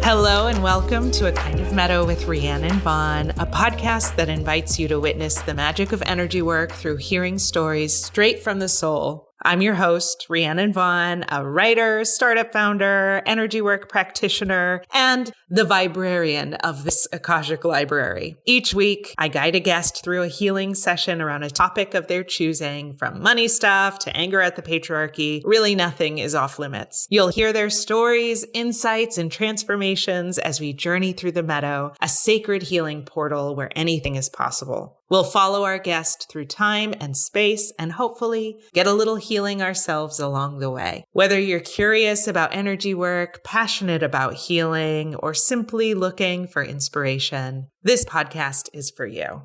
Hello and welcome to A Kind of Meadow with Rhiannon, a podcast that invites you to witness the magic of energy work through hearing stories straight from the soul. I'm your host, Rhiannon, a writer, startup founder, energy work practitioner, and the librarian of this Akashic library. Each week, I guide a guest through a healing session around a topic of their choosing, from money stuff to anger at the patriarchy. Really, nothing is off limits. You'll hear their stories, insights, and transformations as we journey through the meadow, a sacred healing portal where anything is possible. We'll follow our guest through time and space and hopefully get a little healing ourselves along the way. Whether you're curious about energy work, passionate about healing, or simply looking for inspiration, this podcast is for you.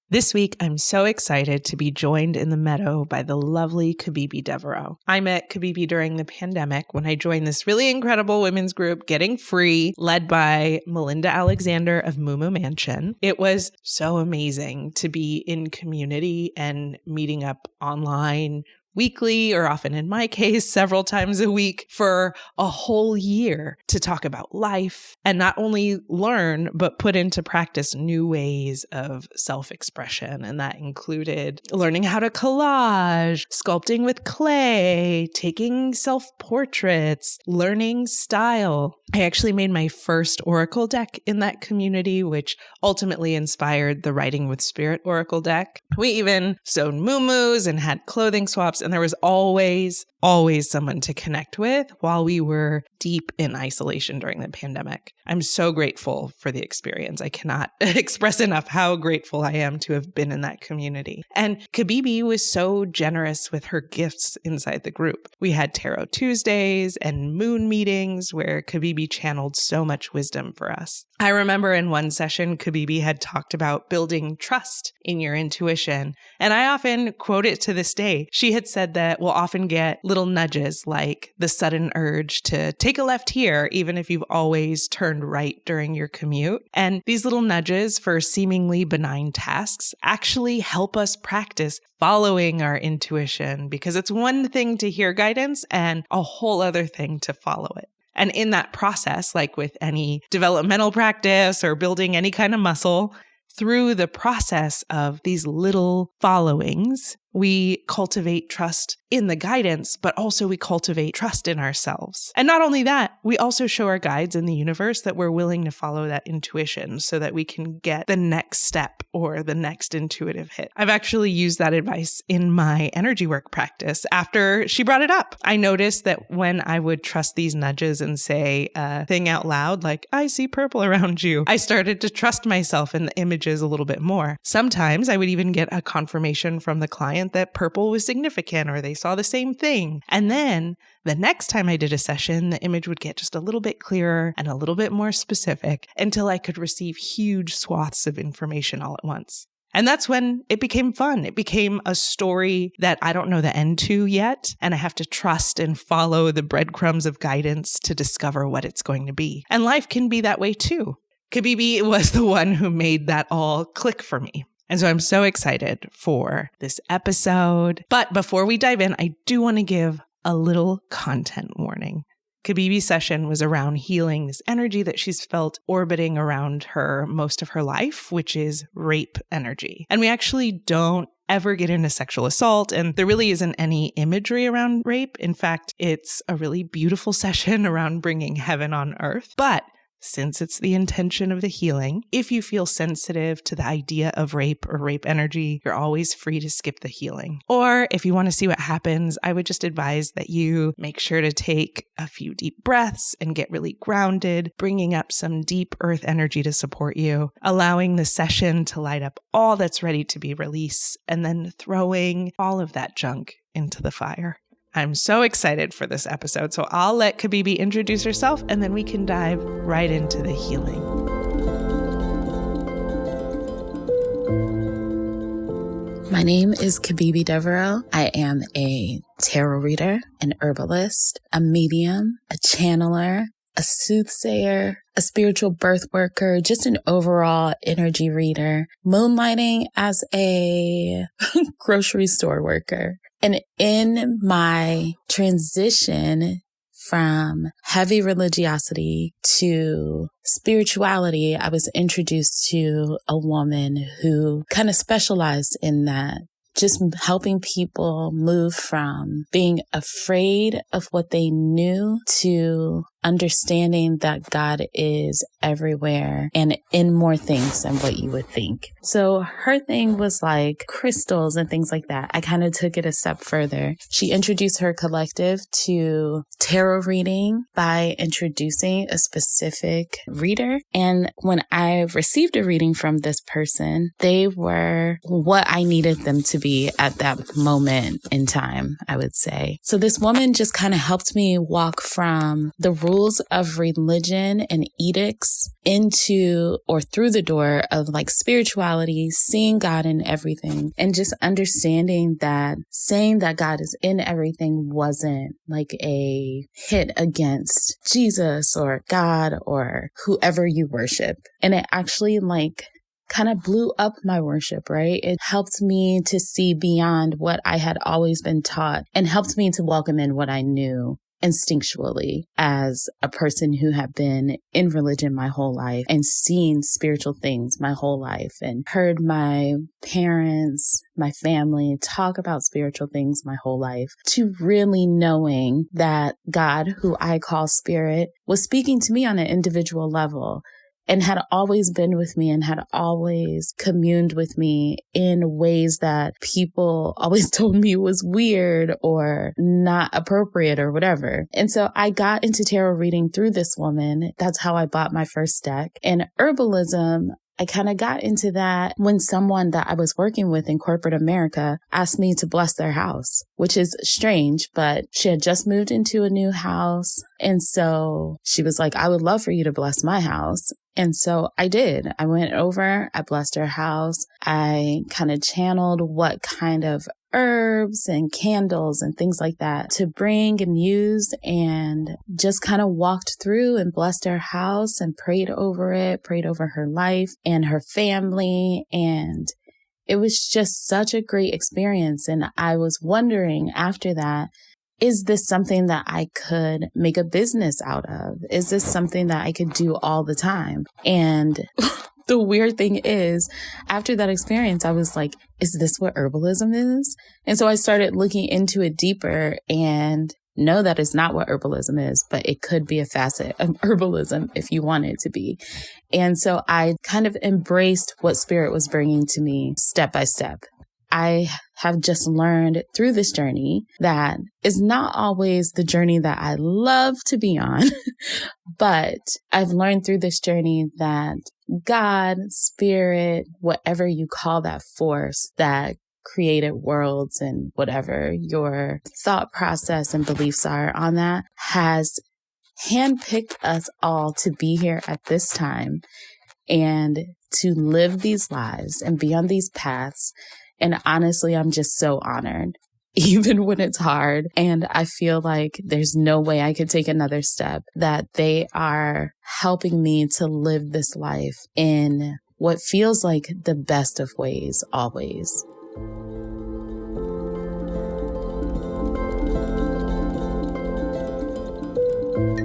This week, I'm so excited to be joined in the meadow by the lovely Kibibi Devero. I met Kibibi during the pandemic when I joined this really incredible women's group, Getting Free, led by Melinda Alexander of Moo Mansion. It was so amazing to be in community and meeting up online weekly, or often in my case, several times a week for a whole year to talk about life and not only learn, but put into practice new ways of self-expression. And that included learning how to collage, sculpting with clay, taking self-portraits, learning style. I actually made my first oracle deck in that community, which ultimately inspired the Writing with Spirit oracle deck. We even sewed moo-moos and had clothing swaps, and there was always someone to connect with while we were deep in isolation during the pandemic. I'm so grateful for the experience. I cannot express enough how grateful I am to have been in that community. And Kibibi was so generous with her gifts inside the group. We had Tarot Tuesdays and moon meetings where Kibibi channeled so much wisdom for us. I remember in one session, Kibibi had talked about building trust in your intuition. And I often quote it to this day. She had said that we'll often get little nudges like the sudden urge to take a left here, even if you've always turned right during your commute. And these little nudges for seemingly benign tasks actually help us practice following our intuition, because it's one thing to hear guidance and a whole other thing to follow it. And in that process, like with any developmental practice or building any kind of muscle, through the process of these little followings, we cultivate trust in the guidance, but also we cultivate trust in ourselves. And not only that, we also show our guides in the universe that we're willing to follow that intuition so that we can get the next step or the next intuitive hit. I've actually used that advice in my energy work practice after she brought it up. I noticed that when I would trust these nudges and say a thing out loud, like, I see purple around you, I started to trust myself in the images a little bit more. Sometimes I would even get a confirmation from the client that purple was significant, or they saw the same thing. And then the next time I did a session, the image would get just a little bit clearer and a little bit more specific until I could receive huge swaths of information all at once. And that's when it became fun. It became a story that I don't know the end to yet, and I have to trust and follow the breadcrumbs of guidance to discover what it's going to be. And life can be that way too. Kibibi was the one who made that all click for me. And so I'm so excited for this episode. But before we dive in, I do want to give a little content warning. Kibibi's session was around healing this energy that she's felt orbiting around her most of her life, which is rape energy. And we actually don't ever get into sexual assault, and there really isn't any imagery around rape. In fact, it's a really beautiful session around bringing heaven on earth. But since it's the intention of the healing, if you feel sensitive to the idea of rape or rape energy, you're always free to skip the healing. Or if you want to see what happens, I would just advise that you make sure to take a few deep breaths and get really grounded, bringing up some deep earth energy to support you, allowing the session to light up all that's ready to be released, and then throwing all of that junk into the fire. I'm so excited for this episode, so I'll let Kibibi introduce herself and then we can dive right into the healing. My name is Kibibi Devero. I am a tarot reader, an herbalist, a medium, a channeler, a soothsayer, a spiritual birth worker, just an overall energy reader, moonlighting as a grocery store worker. And in my transition from heavy religiosity to spirituality, I was introduced to a woman who kind of specialized in that. Just helping people move from being afraid of what they knew to understanding that God is everywhere and in more things than what you would think. So her thing was like crystals and things like that. I kind of took it a step further. She introduced her collective to tarot reading by introducing a specific reader. And when I received a reading from this person, they were what I needed them to be at that moment in time, I would say. So this woman just kind of helped me walk from the rules of religion and edicts into or through the door of like spirituality, seeing God in everything, and just understanding that saying that God is in everything wasn't like a hit against Jesus or God or whoever you worship. And it actually like kind of blew up my worship, right? It helped me to see beyond what I had always been taught and helped me to welcome in what I knew instinctually as a person who had been in religion my whole life and seen spiritual things my whole life and heard my parents, my family talk about spiritual things my whole life, to really knowing that God, who I call spirit, was speaking to me on an individual level and had always been with me and had always communed with me in ways that people always told me was weird or not appropriate or whatever. And so I got into tarot reading through this woman. That's how I bought my first deck. And herbalism, I kind of got into that when someone that I was working with in corporate America asked me to bless their house, which is strange, but she had just moved into a new house. And so she was like, I would love for you to bless my house. And so I did. I went over, I blessed her house. I kind of channeled what kind of herbs and candles and things like that to bring and use, and just kind of walked through and blessed her house and prayed over it, prayed over her life and her family. And it was just such a great experience. And I was wondering after that, is this something that I could make a business out of? Is this something that I could do all the time? And the weird thing is, after that experience, I was like, is this what herbalism is? And so I started looking into it deeper, and no, that is not what herbalism is, but it could be a facet of herbalism if you want it to be. And so I kind of embraced what spirit was bringing to me step by step. I have just learned through this journey that is not always the journey that I love to be on, but I've learned through this journey that God, spirit, whatever you call that force that created worlds and whatever your thought process and beliefs are on that, has handpicked us all to be here at this time and to live these lives and be on these paths. And honestly, I'm just so honored, even when it's hard. And I feel like there's no way I could take another step, that they are helping me to live this life in what feels like the best of ways, always.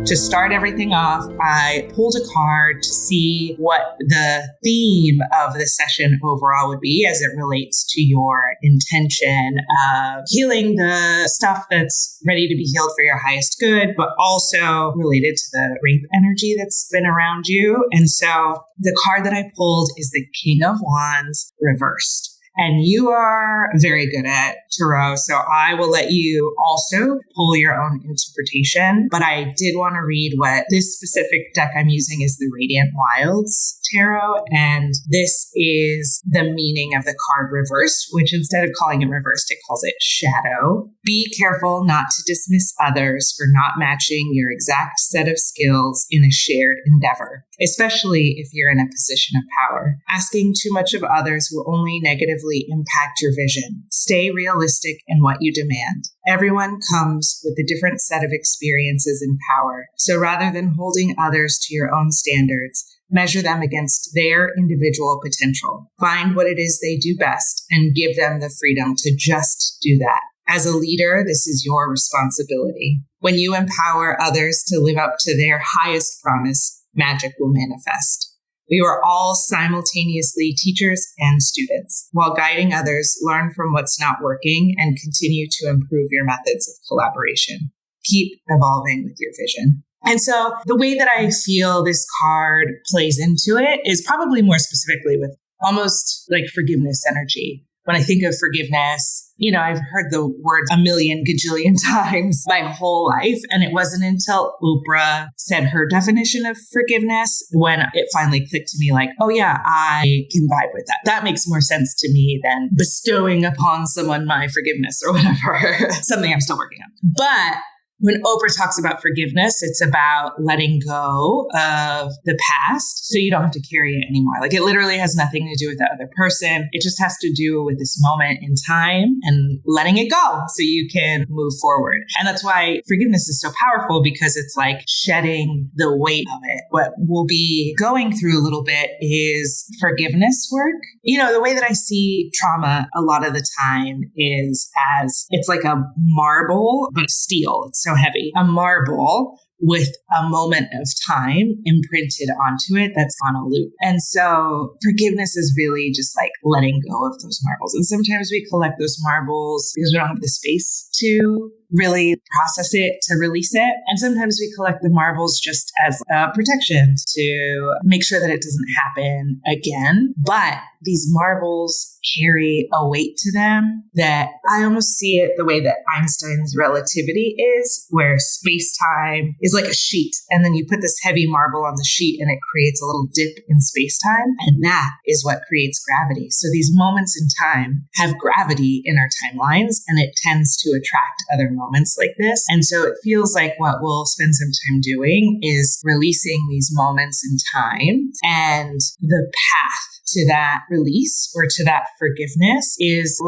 To start everything off, I pulled a card to see what the theme of the session overall would be as it relates to your intention of healing the stuff that's ready to be healed for your highest good, but also related to the rape energy that's been around you. And so the card that I pulled is the King of Wands reversed. And you are very good at tarot, so I will let you also pull your own interpretation. But I did want to read what this specific deck I'm using is the Radiant Wilds Tarot. And this is the meaning of the card reversed, which instead of calling it reversed, it calls it shadow. Be careful not to dismiss others for not matching your exact set of skills in a shared endeavor, especially if you're in a position of power. Asking too much of others will only negatively impact your vision. Stay realistic in what you demand. Everyone comes with a different set of experiences and power. So rather than holding others to your own standards, measure them against their individual potential. Find what it is they do best and give them the freedom to just do that. As a leader, this is your responsibility. When you empower others to live up to their highest promise, magic will manifest. We are all simultaneously teachers and students. While guiding others, learn from what's not working and continue to improve your methods of collaboration. Keep evolving with your vision. And so the way that I feel this card plays into it is probably more specifically with almost like forgiveness energy. When I think of forgiveness, I've heard the word a million gajillion times my whole life. And it wasn't until Oprah said her definition of forgiveness when it finally clicked to me like, oh yeah, I can vibe with that. That makes more sense to me than bestowing upon someone my forgiveness or whatever, something I'm still working on. But when Oprah talks about forgiveness, it's about letting go of the past so you don't have to carry it anymore. Like it literally has nothing to do with the other person. It just has to do with this moment in time and letting it go so you can move forward. And that's why forgiveness is so powerful, because it's like shedding the weight of it. What we'll be going through a little bit is forgiveness work. The way that I see trauma a lot of the time is as it's like a marble, but steel. It's so heavy. A marble with a moment of time imprinted onto it that's on a loop. And so forgiveness is really just like letting go of those marbles. And sometimes we collect those marbles because we don't have the space to really process it, to release it. And sometimes we collect the marbles just as a protection to make sure that it doesn't happen again. But these marbles carry a weight to them that I almost see it the way that Einstein's relativity is, where space-time is like a sheet. And then you put this heavy marble on the sheet and it creates a little dip in space-time. And that is what creates gravity. So these moments in time have gravity in our timelines, and it tends to attract other moments like this. And so it feels like what we'll spend some time doing is releasing these moments in time, and the path to that release or to that forgiveness is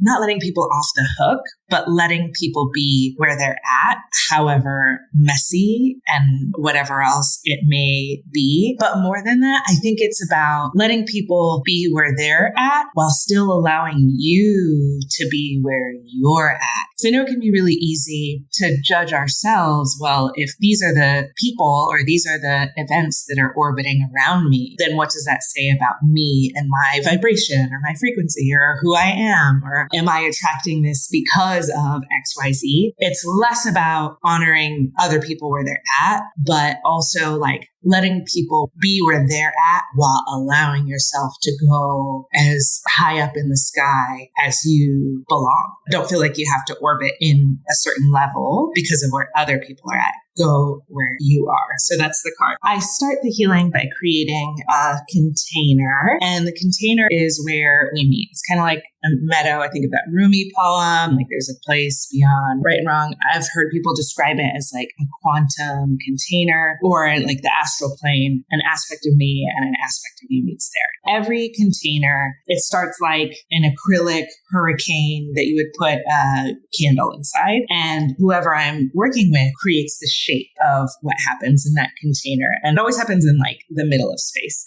not letting people off the hook, but letting people be where they're at, however messy and whatever else it may be. But more than that, I think it's about letting people be where they're at while still allowing you to be where you're at. So I know it can be really easy to judge ourselves. Well, if these are the people or these are the events that are orbiting around me, then what does that say about me and my vibration or my frequency or who I am? Or am I attracting this because of XYZ? It's less about honoring other people where they're at, but also like letting people be where they're at while allowing yourself to go as high up in the sky as you belong. Don't feel like you have to orbit in a certain level because of where other people are at. Go where you are. So that's the card. I start the healing by creating a container, and the container is where we meet. It's kind of like a meadow. I think of that Rumi poem, like there's a place beyond right and wrong. I've heard people describe it as like a quantum container, or like the astral plane, an aspect of me and an aspect of you meets there. Every container, it starts like an acrylic hurricane that you would put a candle inside, and whoever I'm working with creates the shape of what happens in that container. And it always happens in like the middle of space.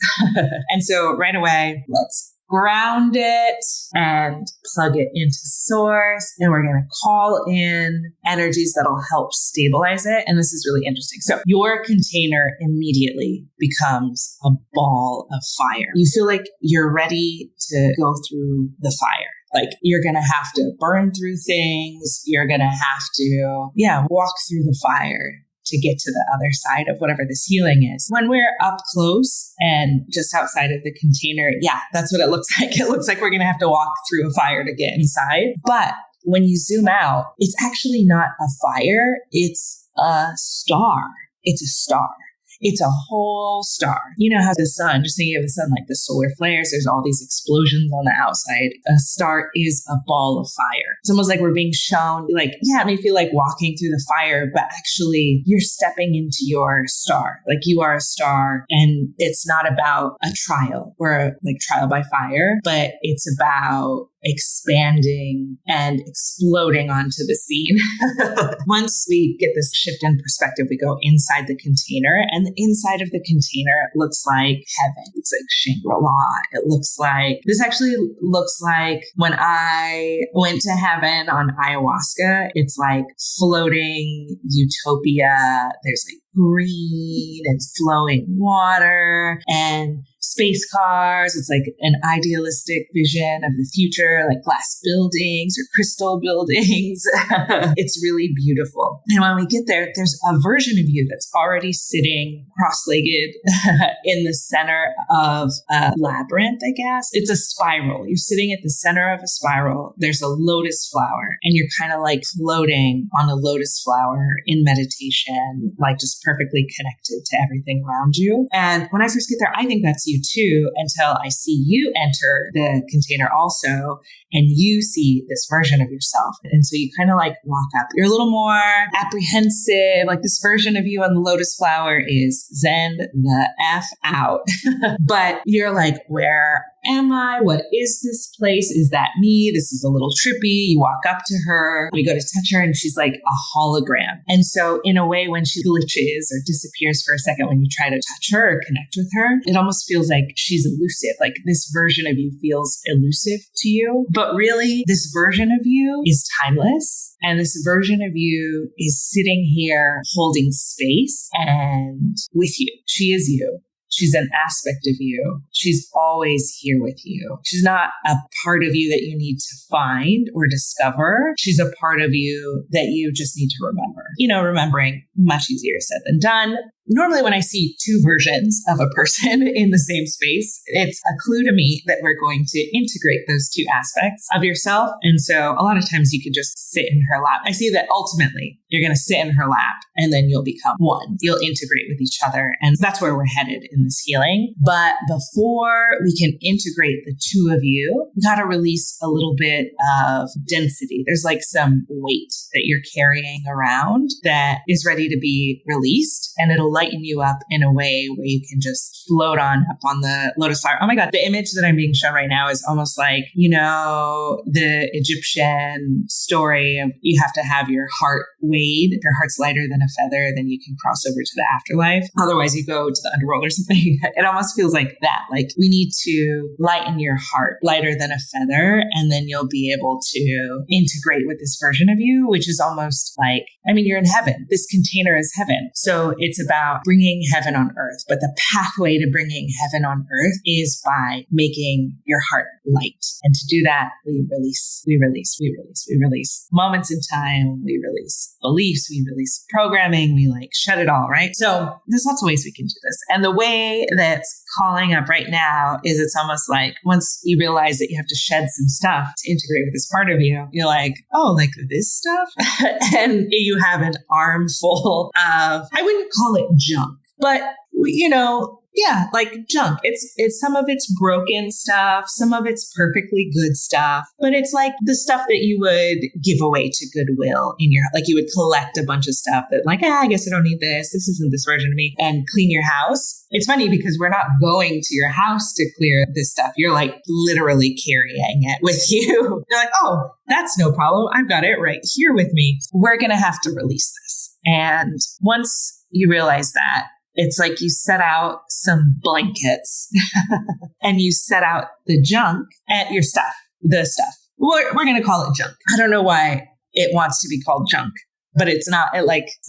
And so right away, let's ground it and plug it into source. And we're going to call in energies that'll help stabilize it. And this is really interesting. So your container immediately becomes a ball of fire. You feel like you're ready to go through the fire. Like you're going to have to burn through things. You're going to have to, walk through the fire to get to the other side of whatever this healing is. When we're up close and just outside of the container, that's what it looks like. It looks like we're going to have to walk through a fire to get inside. But when you zoom out, it's actually not a fire. It's a star. It's a star. It's a whole star. You know how the sun, just thinking of the sun, like the solar flares, there's all these explosions on the outside. A star is a ball of fire. It's almost like we're being shown, like, it may feel like walking through the fire, but actually you're stepping into your star. Like you are a star, and it's not about a trial or like trial by fire, but it's about expanding and exploding onto the scene. Once we get this shift in perspective, we go inside the container, and the inside of the container looks like heaven. It's like Shangri-La. This actually looks like when I went to heaven on ayahuasca. It's like floating utopia. There's like green and flowing water and space cars. It's like an idealistic vision of the future, like glass buildings or crystal buildings. It's really beautiful. And when we get there, there's a version of you that's already sitting cross-legged in the center of a labyrinth, I guess. It's a spiral. You're sitting at the center of a spiral. There's a lotus flower, and you're kind of like floating on a lotus flower in meditation, like just perfectly connected to everything around you. And when I first get there, I think that's you too, until I see you enter the container also, and you see this version of yourself. And so you kind of like walk up. You're a little more apprehensive. Like this version of you on the lotus flower is zen the F out. But you're like, where am I? What is this place? Is that me? This is a little trippy. You walk up to her. We go to touch her, and she's like a hologram. And so in a way, when she glitches or disappears for a second, when you try to touch her or connect with her, it almost feels like she's elusive. Like this version of you feels elusive to you. But really, this version of you is timeless. And this version of you is sitting here holding space and with you. She is you. She's an aspect of you. She's always here with you. She's not a part of you that you need to find or discover. She's a part of you that you just need to remember. Remembering, much easier said than done. Normally when I see two versions of a person in the same space, it's a clue to me that we're going to integrate those two aspects of yourself. And so a lot of times you could just sit in her lap. I see that ultimately you're going to sit in her lap and then you'll become one. You'll integrate with each other. And that's where we're headed in this healing. But before we can integrate the two of you, we got to release a little bit of density. There's like some weight that you're carrying around that is ready to be released, and it'll lighten you up in a way where you can just float on up on the lotus flower. Oh my God, the image that I'm being shown right now is almost like, the Egyptian story of you have to have your heart weighed. If your heart's lighter than a feather, then you can cross over to the afterlife. Otherwise, you go to the underworld or something. It almost feels like that. Like we need to lighten your heart lighter than a feather, and then you'll be able to integrate with this version of you, which is almost like, you're in heaven. This container is heaven. So it's about bringing heaven on earth. But the pathway to bringing heaven on earth is by making your heart light. And to do that, we release moments in time. We release beliefs. We release programming. We shut it all, right? So there's lots of ways we can do this. And the way that's calling up right now is it's almost like once you realize that you have to shed some stuff to integrate with this part of you, you're like, oh, like this stuff? And you have an armful of, I wouldn't call it junk, but yeah, like junk. It's some of it's broken stuff. Some of it's perfectly good stuff, but it's like the stuff that you would give away to Goodwill you would collect a bunch of stuff that I guess I don't need this. This isn't this version of me, and clean your house. It's funny because we're not going to your house to clear this stuff. You're literally carrying it with you. You're like, oh, that's no problem. I've got it right here with me. We're going to have to release this. And once you realize that, it's like you set out some blankets and you set out the junk and your stuff, the stuff. We're going to call it junk. I don't know why it wants to be called junk, but it's not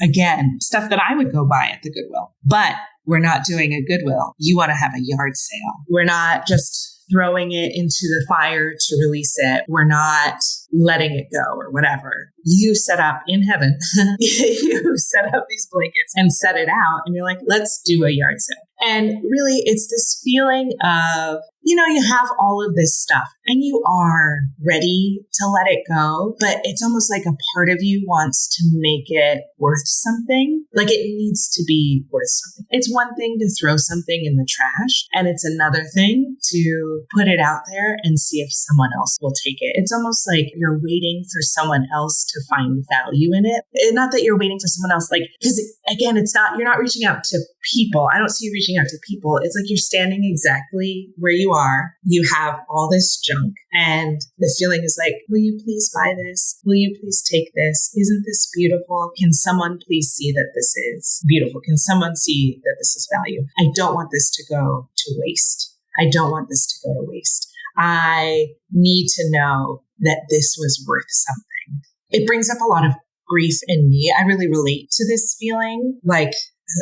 again, stuff that I would go buy at the Goodwill, but we're not doing a Goodwill. You want to have a yard sale. We're not just throwing it into the fire to release it. We're not letting it go or whatever. You set up in heaven, you set up these blankets and set it out, and you're like, let's do a yard sale. And really, it's this feeling of, you have all of this stuff and you are ready to let it go, but it's almost like a part of you wants to make it worth something. Like it needs to be worth something. It's one thing to throw something in the trash, and it's another thing to put it out there and see if someone else will take it. It's almost like you're waiting for someone else to find value in it. And not that you're waiting for someone else, because again, you're not reaching out to people. I don't see you reaching out to people. It's like you're standing exactly where you are, you have all this junk and the feeling is like, will you please buy this? Will you please take this? Isn't this beautiful? Can someone please see that this is beautiful? Can someone see that this is value? I don't want this to go to waste. I don't want this to go to waste. I need to know that this was worth something. It brings up a lot of grief in me. I really relate to this feeling. Like,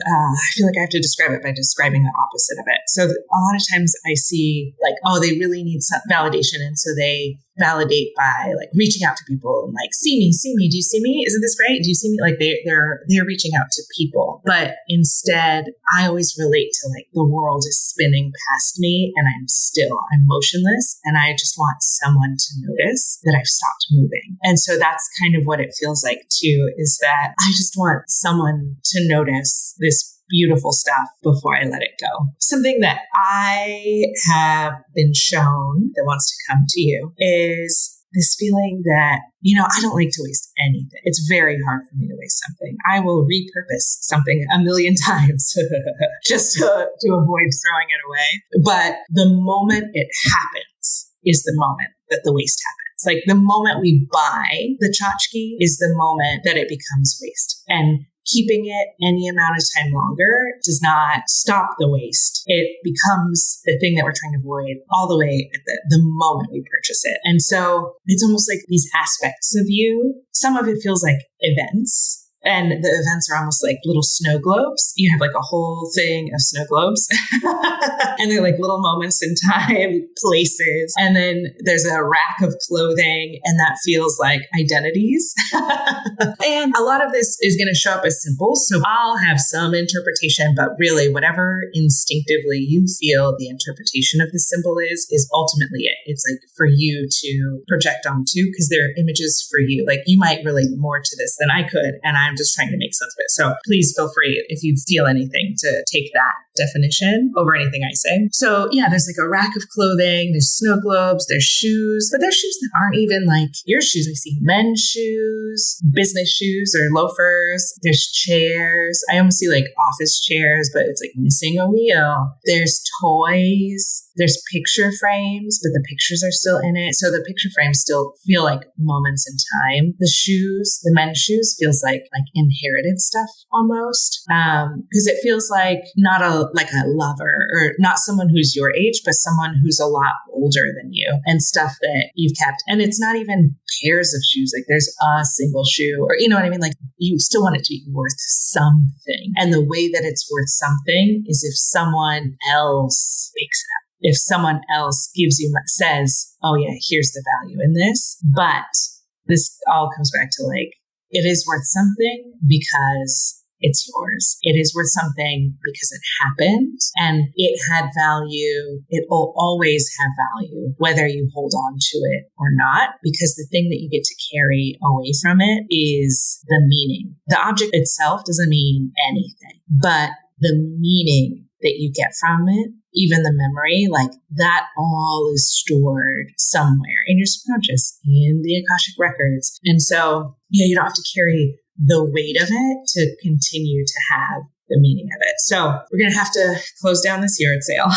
I feel like I have to describe it by describing the opposite of it. So a lot of times I see like, oh, they really need some validation. And so they validate by like reaching out to people and like, see me. Do you see me? Isn't this great? Do you see me? Like they're reaching out to people. But instead, I always relate to like the world is spinning past me and I'm motionless. And I just want someone to notice that I've stopped moving. And so that's kind of what it feels like too, is that I just want someone to notice this beautiful stuff before I let it go. Something that I have been shown that wants to come to you is this feeling that, I don't like to waste anything. It's very hard for me to waste something. I will repurpose something 1,000,000 times just to avoid throwing it away. But the moment it happens is the moment that the waste happens. Like the moment we buy the tchotchke is the moment that it becomes waste. And keeping it any amount of time longer does not stop the waste. It becomes the thing that we're trying to avoid all the way at the moment we purchase it. And so it's almost like these aspects of you. Some of it feels like events. And the events are almost like little snow globes. You have like a whole thing of snow globes. And they're like little moments in time, places. And then there's a rack of clothing, and that feels like identities. And a lot of this is going to show up as symbols. So I'll have some interpretation, but really whatever instinctively you feel the interpretation of the symbol is ultimately it. It's like for you to project onto, because they're images for you. Like you might relate more to this than I could. And I'm just trying to make sense of it. So please feel free if you feel anything to take that definition over anything I say. So yeah, there's like a rack of clothing, there's snow globes, there's shoes, but there's shoes that aren't even like your shoes. I see men's shoes, business shoes or loafers. There's chairs. I almost see like office chairs, but it's like missing a wheel. There's toys. There's picture frames, but the pictures are still in it. So the picture frames still feel like moments in time. The shoes, the men's shoes feels like inherited stuff almost. Cause it feels like not a lover or not someone who's your age, but someone who's a lot older than you and stuff that you've kept. And it's not even pairs of shoes. Like there's a single shoe or, you know what I mean? Like you still want it to be worth something. And the way that it's worth something is if someone else makes it up. If someone else says, oh yeah, here's the value in this. But this all comes back to like, it is worth something because it's yours. It is worth something because it happened and it had value. It will always have value, whether you hold on to it or not, because the thing that you get to carry away from it is the meaning. The object itself doesn't mean anything, but the meaning that you get from it, even the memory, like that all is stored somewhere in your subconscious, in the Akashic records. And so, yeah, you don't have to carry the weight of it to continue to have the meaning of it. So we're going to have to close down this yard sale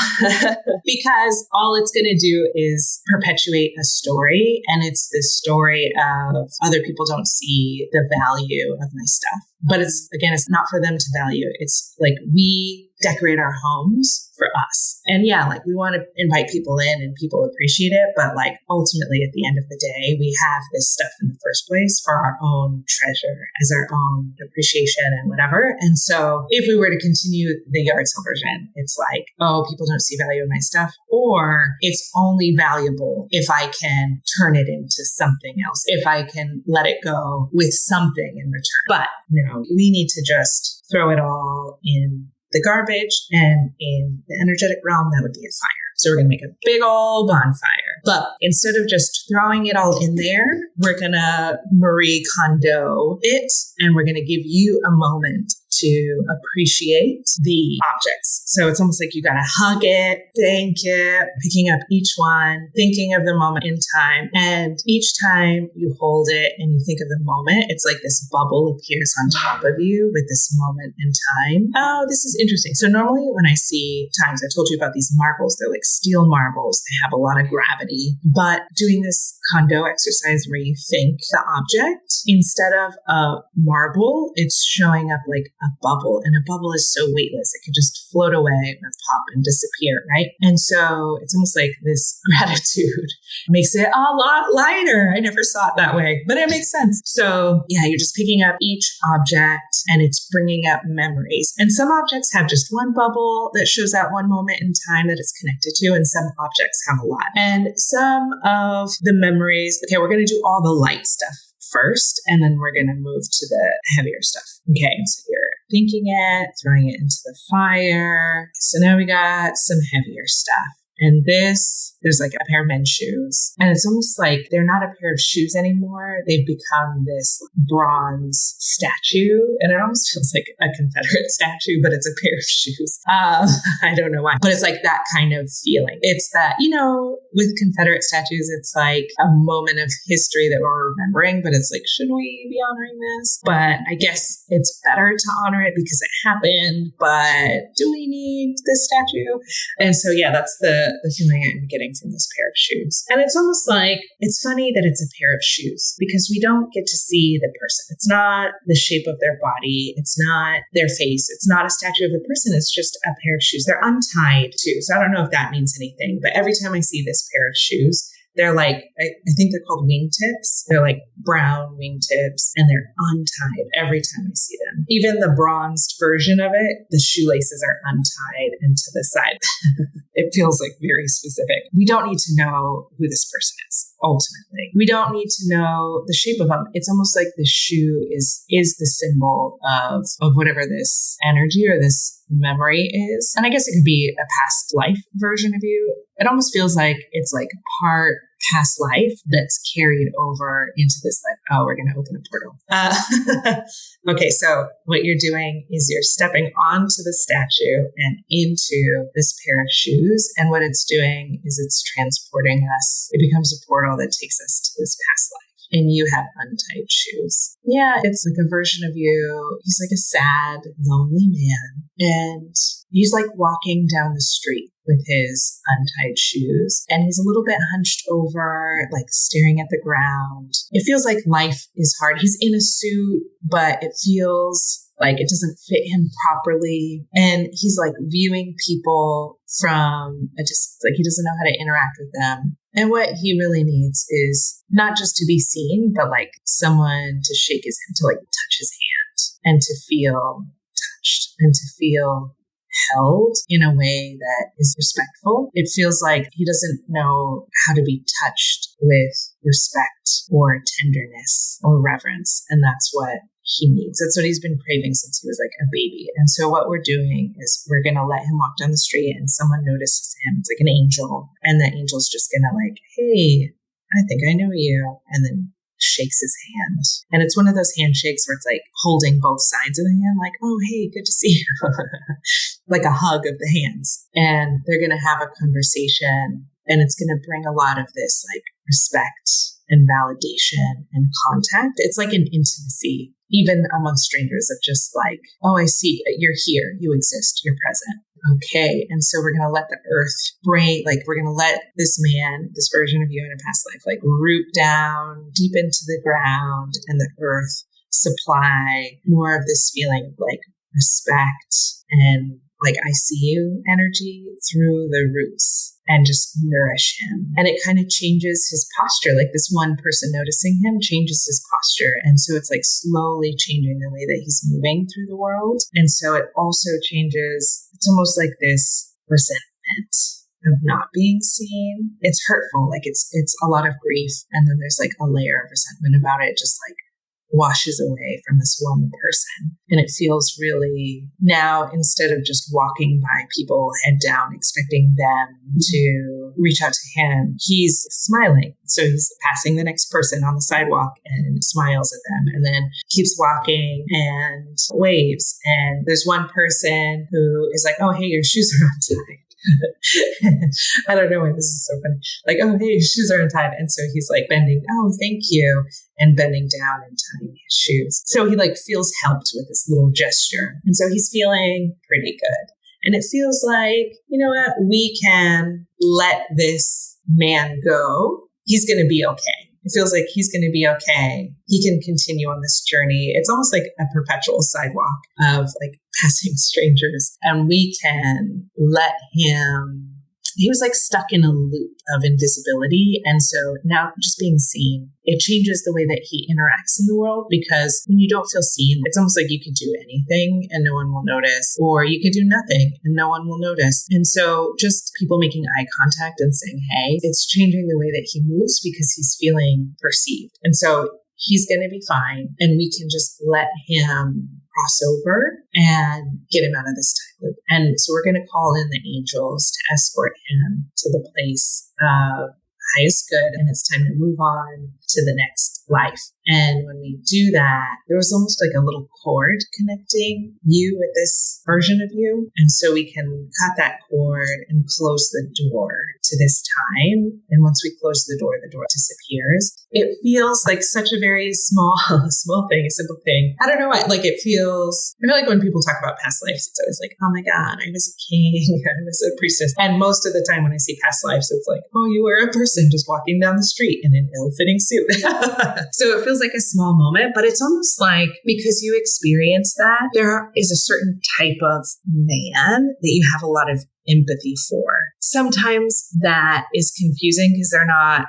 because all it's going to do is perpetuate a story. And it's this story of other people don't see the value of my stuff. But it's not for them to value. It's like we decorate our homes for us. And yeah, like we want to invite people in and people appreciate it. But like ultimately at the end of the day, we have this stuff in the first place for our own treasure as our own appreciation and whatever. And so if we were to continue the yard sale version, it's like, oh, people don't see value in my stuff, or it's only valuable if I can turn it into something else, if I can let it go with something in return. But no, we need to just throw it all in the garbage, and in the energetic realm, that would be a fire. So we're going to make a big old bonfire. But instead of just throwing it all in there, we're going to Marie Kondo it, and we're going to give you a moment to appreciate the objects. So it's almost like you got to hug it, thank it, picking up each one, thinking of the moment in time. And each time you hold it and you think of the moment, it's like this bubble appears on top of you with this moment in time. Oh, this is interesting. So normally when I see times, I told you about these marbles, they're like steel marbles. They have a lot of gravity. But doing this Kondo exercise where you think the object, instead of a marble, it's showing up like a bubble. And a bubble is so weightless. It could just float away or pop and disappear, right? And so it's almost like this gratitude makes it a lot lighter. I never saw it that way, but it makes sense. So yeah, you're just picking up each object and it's bringing up memories. And some objects have just one bubble that shows that one moment in time that it's connected to, and some objects have a lot. And some of the memories, okay, we're going to do all the light stuff first, and then we're going to move to the heavier stuff. Okay, so you're thinking it, throwing it into the fire. So now we got some heavier stuff. And there's like a pair of men's shoes. And it's almost like they're not a pair of shoes anymore. They've become this bronze statue. And it almost feels like a Confederate statue, but it's a pair of shoes. I don't know why. But it's like that kind of feeling. It's that, with Confederate statues, it's like a moment of history that we're remembering. But it's like, should we be honoring this? But I guess it's better to honor it because it happened. But do we need this statue? And so, yeah, that's the feeling I'm getting from this pair of shoes. And it's almost like, it's funny that it's a pair of shoes because we don't get to see the person. It's not the shape of their body. It's not their face. It's not a statue of the person. It's just a pair of shoes. They're untied too. So I don't know if that means anything, but every time I see this pair of shoes, they're like, I think they're called wingtips. They're like brown wingtips and they're untied every time I see them. Even the bronzed version of it, the shoelaces are untied and to the side. It feels like very specific. We don't need to know who this person is, ultimately. We don't need to know the shape of them. It's almost like the shoe is the symbol of whatever this energy or this memory is. And I guess it could be a past life version of you. It almost feels like it's like part past life that's carried over into this life. Oh, we're going to open a portal. Okay, so what you're doing is you're stepping onto the statue and into this pair of shoes. And what it's doing is it's transporting us. It becomes a portal that takes us to this past life. And you have untied shoes. Yeah, it's like a version of you. He's like a sad, lonely man. And he's like walking down the street with his untied shoes. And he's a little bit hunched over, like staring at the ground. It feels like life is hard. He's in a suit, but it feels like it doesn't fit him properly. And he's like viewing people from a distance. Like he doesn't know how to interact with them. And what he really needs is not just to be seen, but like someone to shake his hand, to like touch his hand and to feel touched and to feel held in a way that is respectful. It feels like he doesn't know how to be touched with respect or tenderness or reverence. And that's what he needs. That's what he's been craving since he was like a baby. And so what we're doing is we're going to let him walk down the street and someone notices him. It's like an angel. And the angel's just going to like, hey, I think I know you. And then shakes his hand. And it's one of those handshakes where it's like holding both sides of the hand, like, oh, hey, good to see you. Like a hug of the hands. And they're going to have a conversation and it's going to bring a lot of this like respect and validation and contact. It's like an intimacy, even among strangers, of just like, oh, I see, you're here, you exist, you're present. Okay. And so we're going to let the earth bring, like, we're going to let this man, this version of you in a past life, like root down deep into the ground and the earth supply more of this feeling of like respect and like, I see you energy through the roots. And just nourish him. And it kind of changes his posture. Like this one person noticing him changes his posture. And so it's like slowly changing the way that he's moving through the world. And so it also changes, it's almost like this resentment of not being seen. It's hurtful. Like it's a lot of grief. And then there's like a layer of resentment about it. Just like, washes away from this one person. And it feels really now, instead of just walking by people head down, expecting them to reach out to him, he's smiling. So he's passing the next person on the sidewalk and smiles at them, and then keeps walking and waves. And there's one person who is like, oh, hey, your shoes are untied. I don't know why this is so funny. Like, oh, hey, your shoes are untied. And so he's like bending, oh, thank you, and bending down and tying his shoes. So he like feels helped with this little gesture. And so he's feeling pretty good. And it feels like, you know what, we can let this man go. He's going to be okay. It feels like he's going to be okay. He can continue on this journey. It's almost like a perpetual sidewalk of like passing strangers. And we can let him, he was like stuck in a loop of invisibility. And so now just being seen, it changes the way that he interacts in the world, because when you don't feel seen, it's almost like you could do anything and no one will notice, or you could do nothing and no one will notice. And so just people making eye contact and saying, hey, it's changing the way that he moves because he's feeling perceived. And so he's going to be fine. And we can just let him cross over and get him out of this time loop. And so we're going to call in the angels to escort him to the place of highest good, and it's time to move on to the next life. And when we do that, there was almost like a little cord connecting you with this version of you. And so we can cut that cord and close the door to this time. And once we close the door disappears. It feels like such a very small thing, a simple thing. I don't know why, I feel like when people talk about past lives, it's always like, oh my God, I was a king, I was a priestess. And most of the time when I see past lives, it's like, oh, you were a person just walking down the street in an ill-fitting suit. So it feels like a small moment, but it's almost like because you experience that, there is a certain type of man that you have a lot of empathy for. Sometimes that is confusing because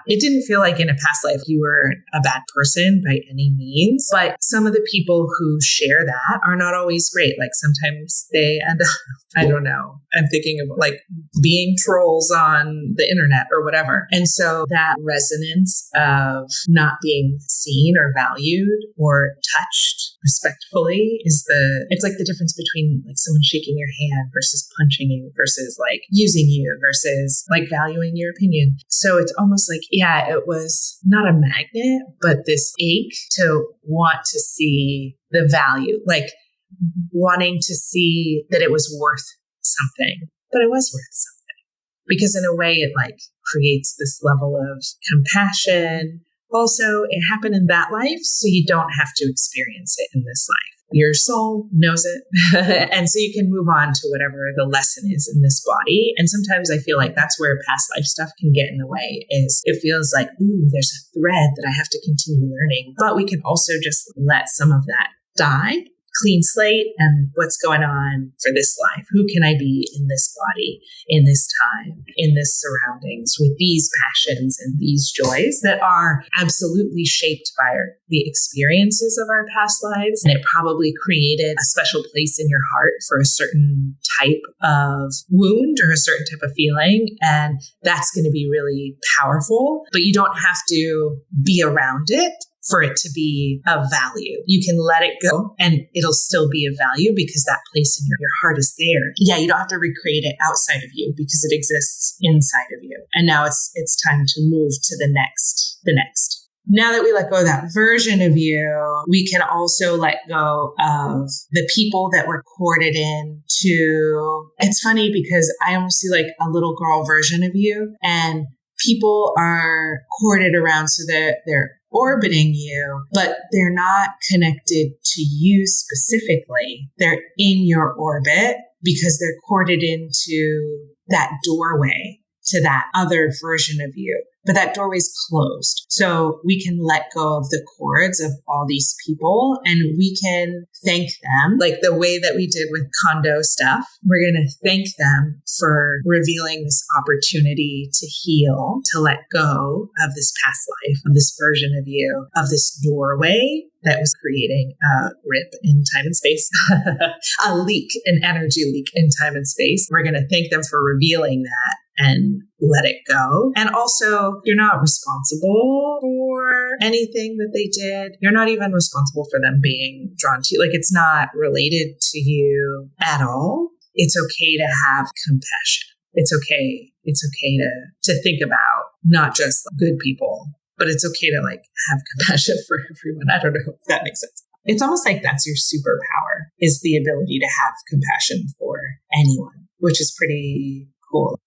it didn't feel like in a past life you were a bad person by any means, but some of the people who share that are not always great. Like sometimes they end up, I don't know, I'm thinking of like being trolls on the internet or whatever. And so that resonance of not being seen or valued or touched respectfully it's like the difference between like someone shaking your hand versus punching you versus like using you versus like valuing your opinion. So it's almost like, yeah, it was not a magnet, but this ache to want to see the value, like wanting to see that it was worth something, but it was worth something because in a way it like creates this level of compassion. Also, it happened in that life, so you don't have to experience it in this life. Your soul knows it. And so you can move on to whatever the lesson is in this body. And sometimes I feel like that's where past life stuff can get in the way, is it feels like, ooh, there's a thread that I have to continue learning. But we can also just let some of that die. Clean slate, and what's going on for this life? Who can I be in this body, in this time, in this surroundings, with these passions and these joys that are absolutely shaped by the experiences of our past lives? And it probably created a special place in your heart for a certain type of wound or a certain type of feeling. And that's going to be really powerful, but you don't have to be around it for it to be of value. You can let it go and it'll still be of value because that place in your heart is there. Yeah, you don't have to recreate it outside of you because it exists inside of you. And now it's time to move to the next. Now that we let go of that version of you, we can also let go of the people that were corded in to, it's funny because I almost see like a little girl version of you, and people are corded around so that they're orbiting you, but they're not connected to you specifically. They're in your orbit because they're corded into that doorway to that other version of you. But that doorway's closed. So we can let go of the cords of all these people and we can thank them like the way that we did with condo stuff. We're going to thank them for revealing this opportunity to heal, to let go of this past life, of this version of you, of this doorway that was creating a rip in time and space, a leak, an energy leak in time and space. We're going to thank them for revealing that and let it go. And also, you're not responsible for anything that they did. You're not even responsible for them being drawn to you. Like, it's not related to you at all. It's okay to have compassion. It's okay. It's okay to think about not just good people, but it's okay to like have compassion for everyone. I don't know if that makes sense. It's almost like that's your superpower, is the ability to have compassion for anyone, which is pretty cool.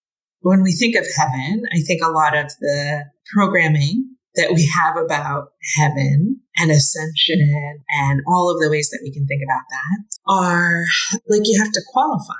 When we think of heaven, I think a lot of the programming that we have about heaven and ascension and all of the ways that we can think about that are like, you have to qualify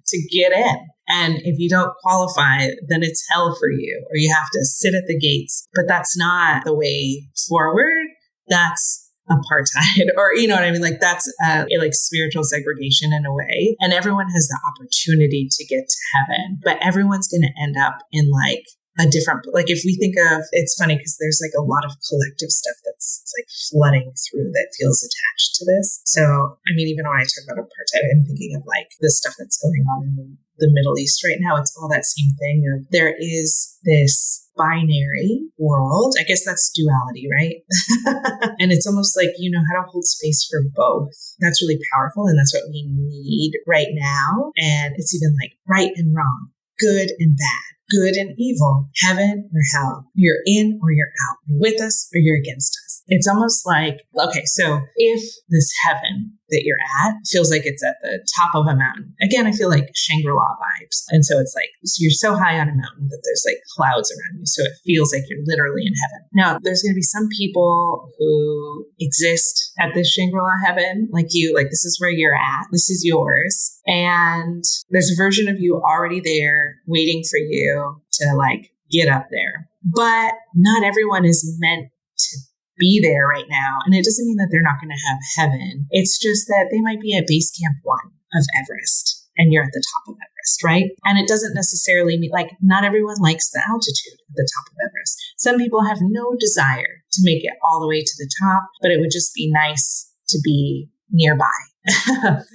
to get in. And if you don't qualify, then it's hell for you, or you have to sit at the gates. But that's not the way forward. That's apartheid, or you know what I mean? Like, that's like spiritual segregation in a way. And everyone has the opportunity to get to heaven, but everyone's going to end up in like a different, like if we think of, it's funny because there's like a lot of collective stuff that's like flooding through that feels attached to this. So, I mean, even when I talk about apartheid, I'm thinking of like the stuff that's going on in the Middle East right now. It's all that same thing of there is this binary world. I guess that's duality, right? And it's almost like you know how to hold space for both. That's really powerful. And that's what we need right now. And it's even like right and wrong, good and bad, good and evil, heaven or hell. You're in or you're out. You're with us or you're against us. It's almost like, okay, so if this heaven that you're at feels like it's at the top of a mountain, again, I feel like Shangri-La vibes. And so it's like, so you're so high on a mountain that there's like clouds around you. So it feels like you're literally in heaven. Now, there's going to be some people who exist at this Shangri-La heaven, like you, like this is where you're at. This is yours. And there's a version of you already there waiting for you to like get up there. But not everyone is meant to be there right now. And it doesn't mean that they're not going to have heaven. It's just that they might be at base camp 1 of Everest and you're at the top of Everest, right? And it doesn't necessarily mean like not everyone likes the altitude at the top of Everest. Some people have no desire to make it all the way to the top, but it would just be nice to be nearby.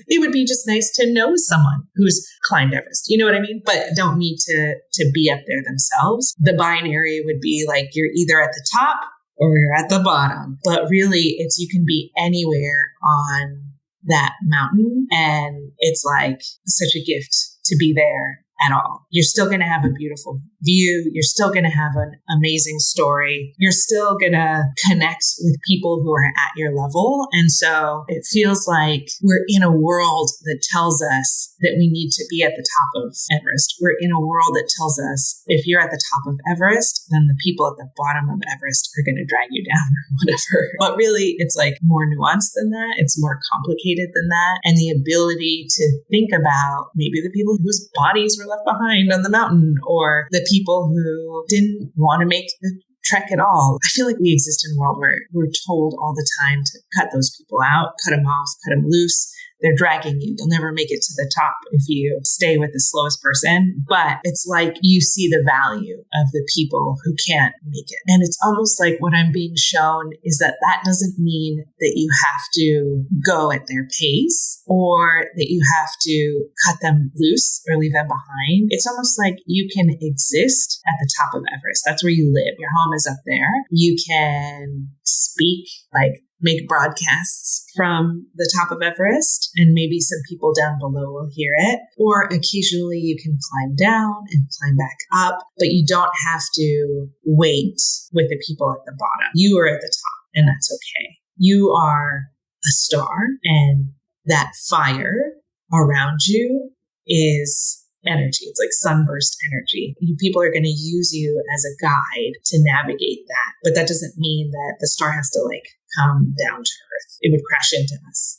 It would be just nice to know someone who's climbed Everest. You know what I mean? But don't need to be up there themselves. The binary would be like you're either at the top or you're at the bottom. But really, it's you can be anywhere on that mountain. And it's like such a gift to be there at all. You're still going to have a beautiful view. You're still going to have an amazing story. You're still going to connect with people who are at your level. And so it feels like we're in a world that tells us that we need to be at the top of Everest. We're in a world that tells us if you're at the top of Everest, then the people at the bottom of Everest are going to drag you down or whatever. But really, it's like more nuanced than that. It's more complicated than that. And the ability to think about maybe the people whose bodies were left behind on the mountain, or the people who didn't want to make the trek at all. I feel like we exist in a world where we're told all the time to cut those people out, cut them off, cut them loose. They're dragging you. You'll never make it to the top if you stay with the slowest person. But it's like you see the value of the people who can't make it. And it's almost like what I'm being shown is that that doesn't mean that you have to go at their pace or that you have to cut them loose or leave them behind. It's almost like you can exist at the top of Everest. That's where you live. Your home is up there. You can speak, like make broadcasts from the top of Everest, and maybe some people down below will hear it. Or occasionally you can climb down and climb back up, but you don't have to wait with the people at the bottom. You are at the top, and that's okay. You are a star, and that fire around you is energy. It's like sunburst energy. People are going to use you as a guide to navigate that. But that doesn't mean that the star has to like come down to earth. It would crash into us.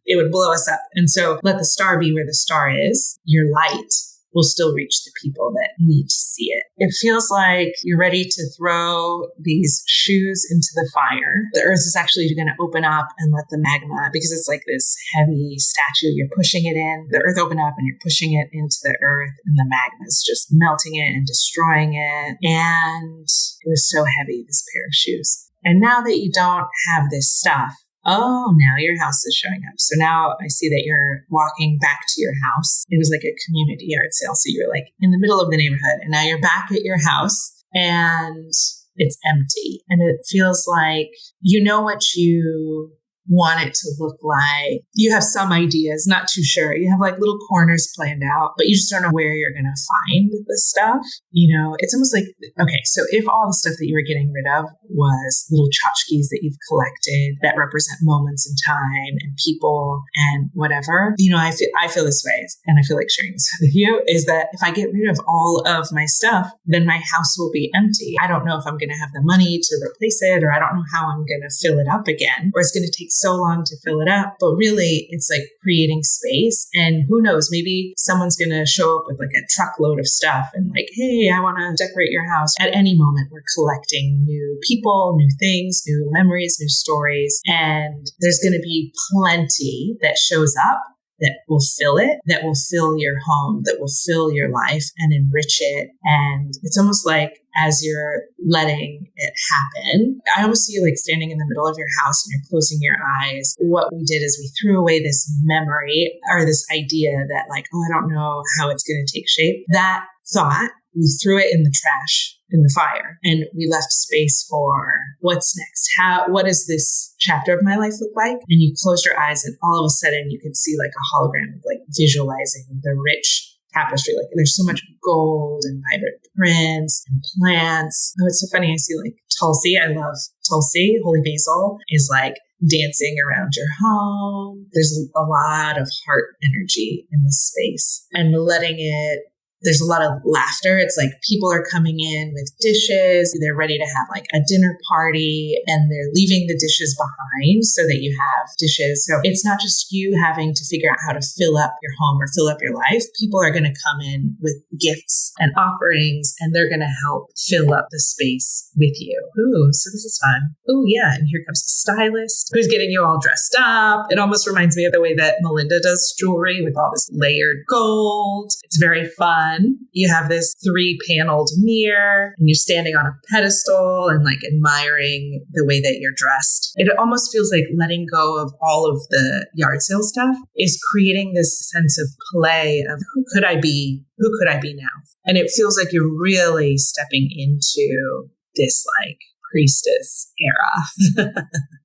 It would blow us up. And so let the star be where the star is. Your light will still reach the people that need to see it. It feels like you're ready to throw these shoes into the fire. The earth is actually going to open up and let the magma, because it's like this heavy statue, you're pushing it in. The earth open up and you're pushing it into the earth, and the magma is just melting it and destroying it. And it was so heavy, this pair of shoes. And now that you don't have this stuff, Oh, now your house is showing up. So now I see that you're walking back to your house. It was like a community yard sale. So you're like in the middle of the neighborhood and now you're back at your house and it's empty. And it feels like you know what you want it to look like. You have some ideas, not too sure. You have like little corners planned out, but you just don't know where you're going to find the stuff. You know, it's almost like, okay, so if all the stuff that you were getting rid of was little tchotchkes that you've collected that represent moments in time and people and whatever, you know, I feel this way, and I feel like sharing this with you, is that if I get rid of all of my stuff, then my house will be empty. I don't know if I'm going to have the money to replace it, or I don't know how I'm going to fill it up again, or it's going to take so long to fill it up. But really, it's like creating space. And who knows, maybe someone's going to show up with like a truckload of stuff and like, hey, I want to decorate your house. At any moment, we're collecting new people, new things, new memories, new stories. And there's going to be plenty that shows up that will fill it, that will fill your home, that will fill your life and enrich it. And it's almost like as you're letting it happen, I almost see you like standing in the middle of your house and you're closing your eyes. What we did is we threw away this memory or this idea that like, oh, I don't know how it's going to take shape. That thought, we threw it in the trash, in the fire, and we left space for what's next. What does this chapter of my life look like? And you closed your eyes and all of a sudden you could see like a hologram of like visualizing the rich tapestry. Like there's so much gold and vibrant prints and plants. Oh, it's so funny. I see like Tulsi. I love Tulsi. Holy basil is like dancing around your home. There's a lot of heart energy in this space, and letting it. There's a lot of laughter. It's like people are coming in with dishes. They're ready to have like a dinner party and they're leaving the dishes behind so that you have dishes. So it's not just you having to figure out how to fill up your home or fill up your life. People are going to come in with gifts and offerings and they're going to help fill up the space with you. Ooh, so this is fun. Ooh, yeah. And here comes a stylist who's getting you all dressed up. It almost reminds me of the way that Melinda does jewelry with all this layered gold. It's very fun. You have this 3-paneled mirror and you're standing on a pedestal and like admiring the way that you're dressed. It almost feels like letting go of all of the yard sale stuff is creating this sense of play of who could I be? Who could I be now? And it feels like you're really stepping into this like priestess era.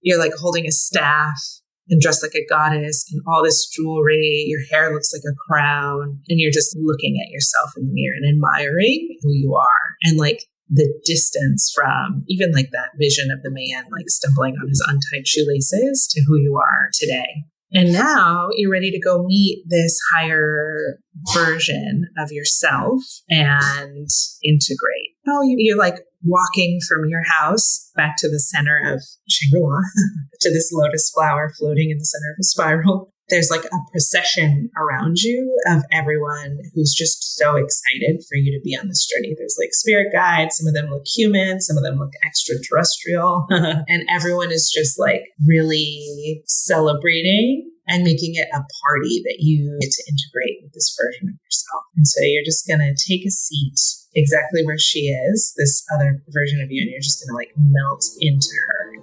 You're like holding a staff and dressed like a goddess and all this jewelry. Your hair looks like a crown and you're just looking at yourself in the mirror and admiring who you are. And like the distance from even like that vision of the man like stumbling on his untied shoelaces to who you are today. And now you're ready to go meet this higher version of yourself and integrate. Oh, you're like walking from your house back to the center of Shangri-La, to this lotus flower floating in the center of a spiral. There's like a procession around you of everyone who's just so excited for you to be on this journey. There's like spirit guides. Some of them look human. Some of them look extraterrestrial. And everyone is just like really celebrating and making it a party that you get to integrate with this version of yourself. And so you're just going to take a seat exactly where she is, this other version of you, and you're just going to like melt into her.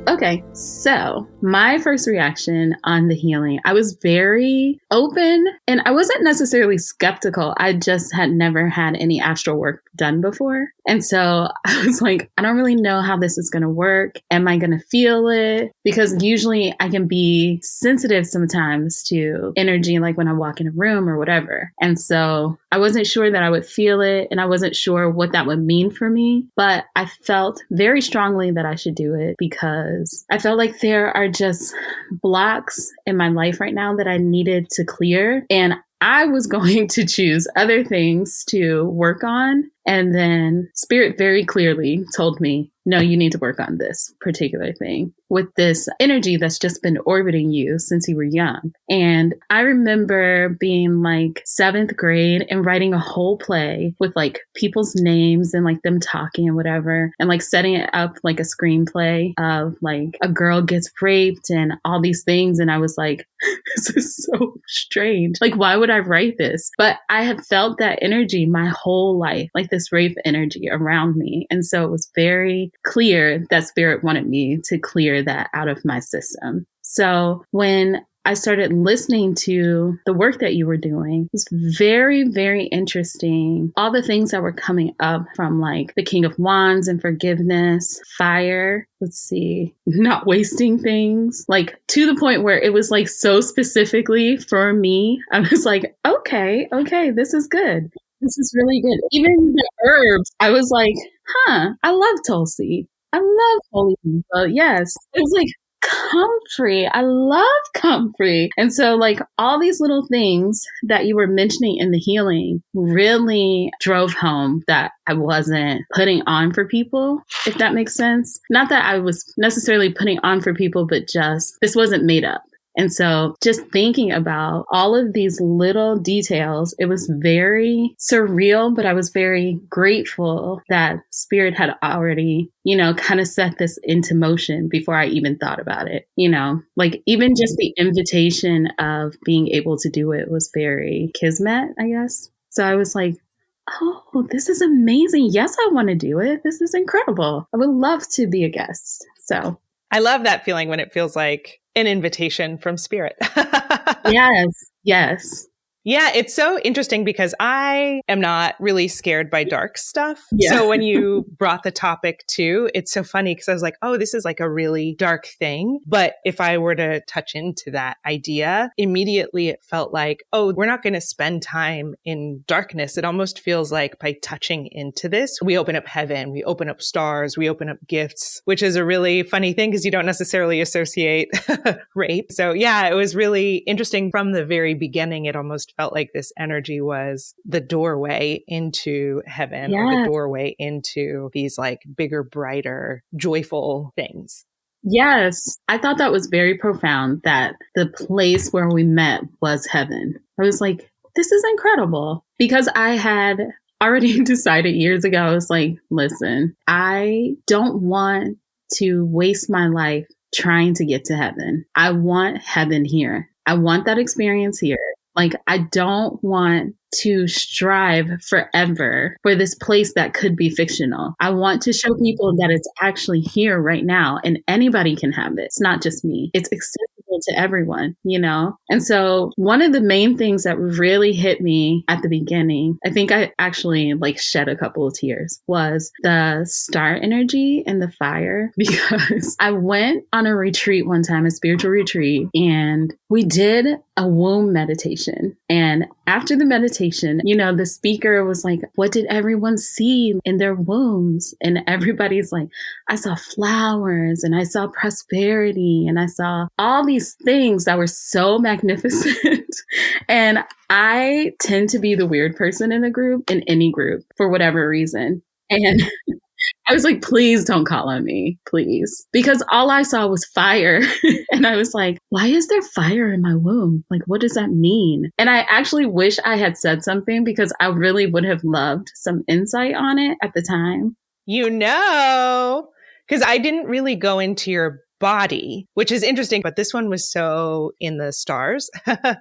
Okay, so my first reaction on the healing, I was very open and I wasn't necessarily skeptical. I just had never had any astral work done before. And so I was like, I don't really know how this is going to work. Am I going to feel it? Because usually I can be sensitive sometimes to energy, like when I walk in a room or whatever. And so I wasn't sure that I would feel it and I wasn't sure what that would mean for me. But I felt very strongly that I should do it because I felt like there are just blocks in my life right now that I needed to clear. And I was going to choose other things to work on. And then Spirit very clearly told me, no, you need to work on this particular thing. with this energy that's just been orbiting you since you were young. And I remember being like 7th grade and writing a whole play with like people's names and like them talking and whatever, and like setting it up like a screenplay of like a girl gets raped and all these things. And I was like, this is so strange. Like, why would I write this? But I have felt that energy my whole life, like this rape energy around me. And so it was very clear that spirit wanted me to clear that out of my system. So when I started listening to the work that you were doing, it was very, very interesting. All the things that were coming up from like the King of Wands and forgiveness, fire, let's see, not wasting things, like to the point where it was like so specifically for me. I was like, okay, this is good. This is really good. Even the herbs, I was like, I love Tulsi. I love holy people. Yes. It was like, comfrey. I love comfrey. And so like all these little things that you were mentioning in the healing really drove home that I wasn't putting on for people, if that makes sense. Not that I was necessarily putting on for people, but just this wasn't made up. And so just thinking about all of these little details, it was very surreal, but I was very grateful that spirit had already, kind of set this into motion before I even thought about it, like even just the invitation of being able to do it was very kismet, I guess. So I was like, oh, this is amazing. Yes, I want to do it. This is incredible. I would love to be a guest. So I love that feeling when it feels like an invitation from spirit. Yes. Yeah, it's so interesting because I am not really scared by dark stuff. Yeah. So when you brought the topic too, it's so funny because I was like, oh, this is like a really dark thing. But if I were to touch into that idea, immediately it felt like, oh, we're not going to spend time in darkness. It almost feels like by touching into this, we open up heaven, we open up stars, we open up gifts, which is a really funny thing because you don't necessarily associate rape. So yeah, it was really interesting from the very beginning. It almost felt like this energy was the doorway into heaven or the doorway into these like bigger, brighter, joyful things. Yes. I thought that was very profound that the place where we met was heaven. I was like, this is incredible because I had already decided years ago. I was like, listen, I don't want to waste my life trying to get to heaven. I want heaven here. I want that experience here. Like, I don't want to strive forever for this place that could be fictional. I want to show people that it's actually here right now and anybody can have it. It's not just me. It's accessible to everyone, And so one of the main things that really hit me at the beginning, I think I actually like shed a couple of tears, was the star energy and the fire, because I went on a retreat one time, a spiritual retreat, and we did a womb meditation. And after the meditation, the speaker was like, what did everyone see in their wombs? And everybody's like, I saw flowers and I saw prosperity and I saw all these things that were so magnificent. And I tend to be the weird person in the group, in any group, for whatever reason. And I was like, please don't call on me, please. Because all I saw was fire. And I was like, why is there fire in my womb? Like, what does that mean? And I actually wish I had said something because I really would have loved some insight on it at the time. Because I didn't really go into your body, which is interesting, but this one was so in the stars.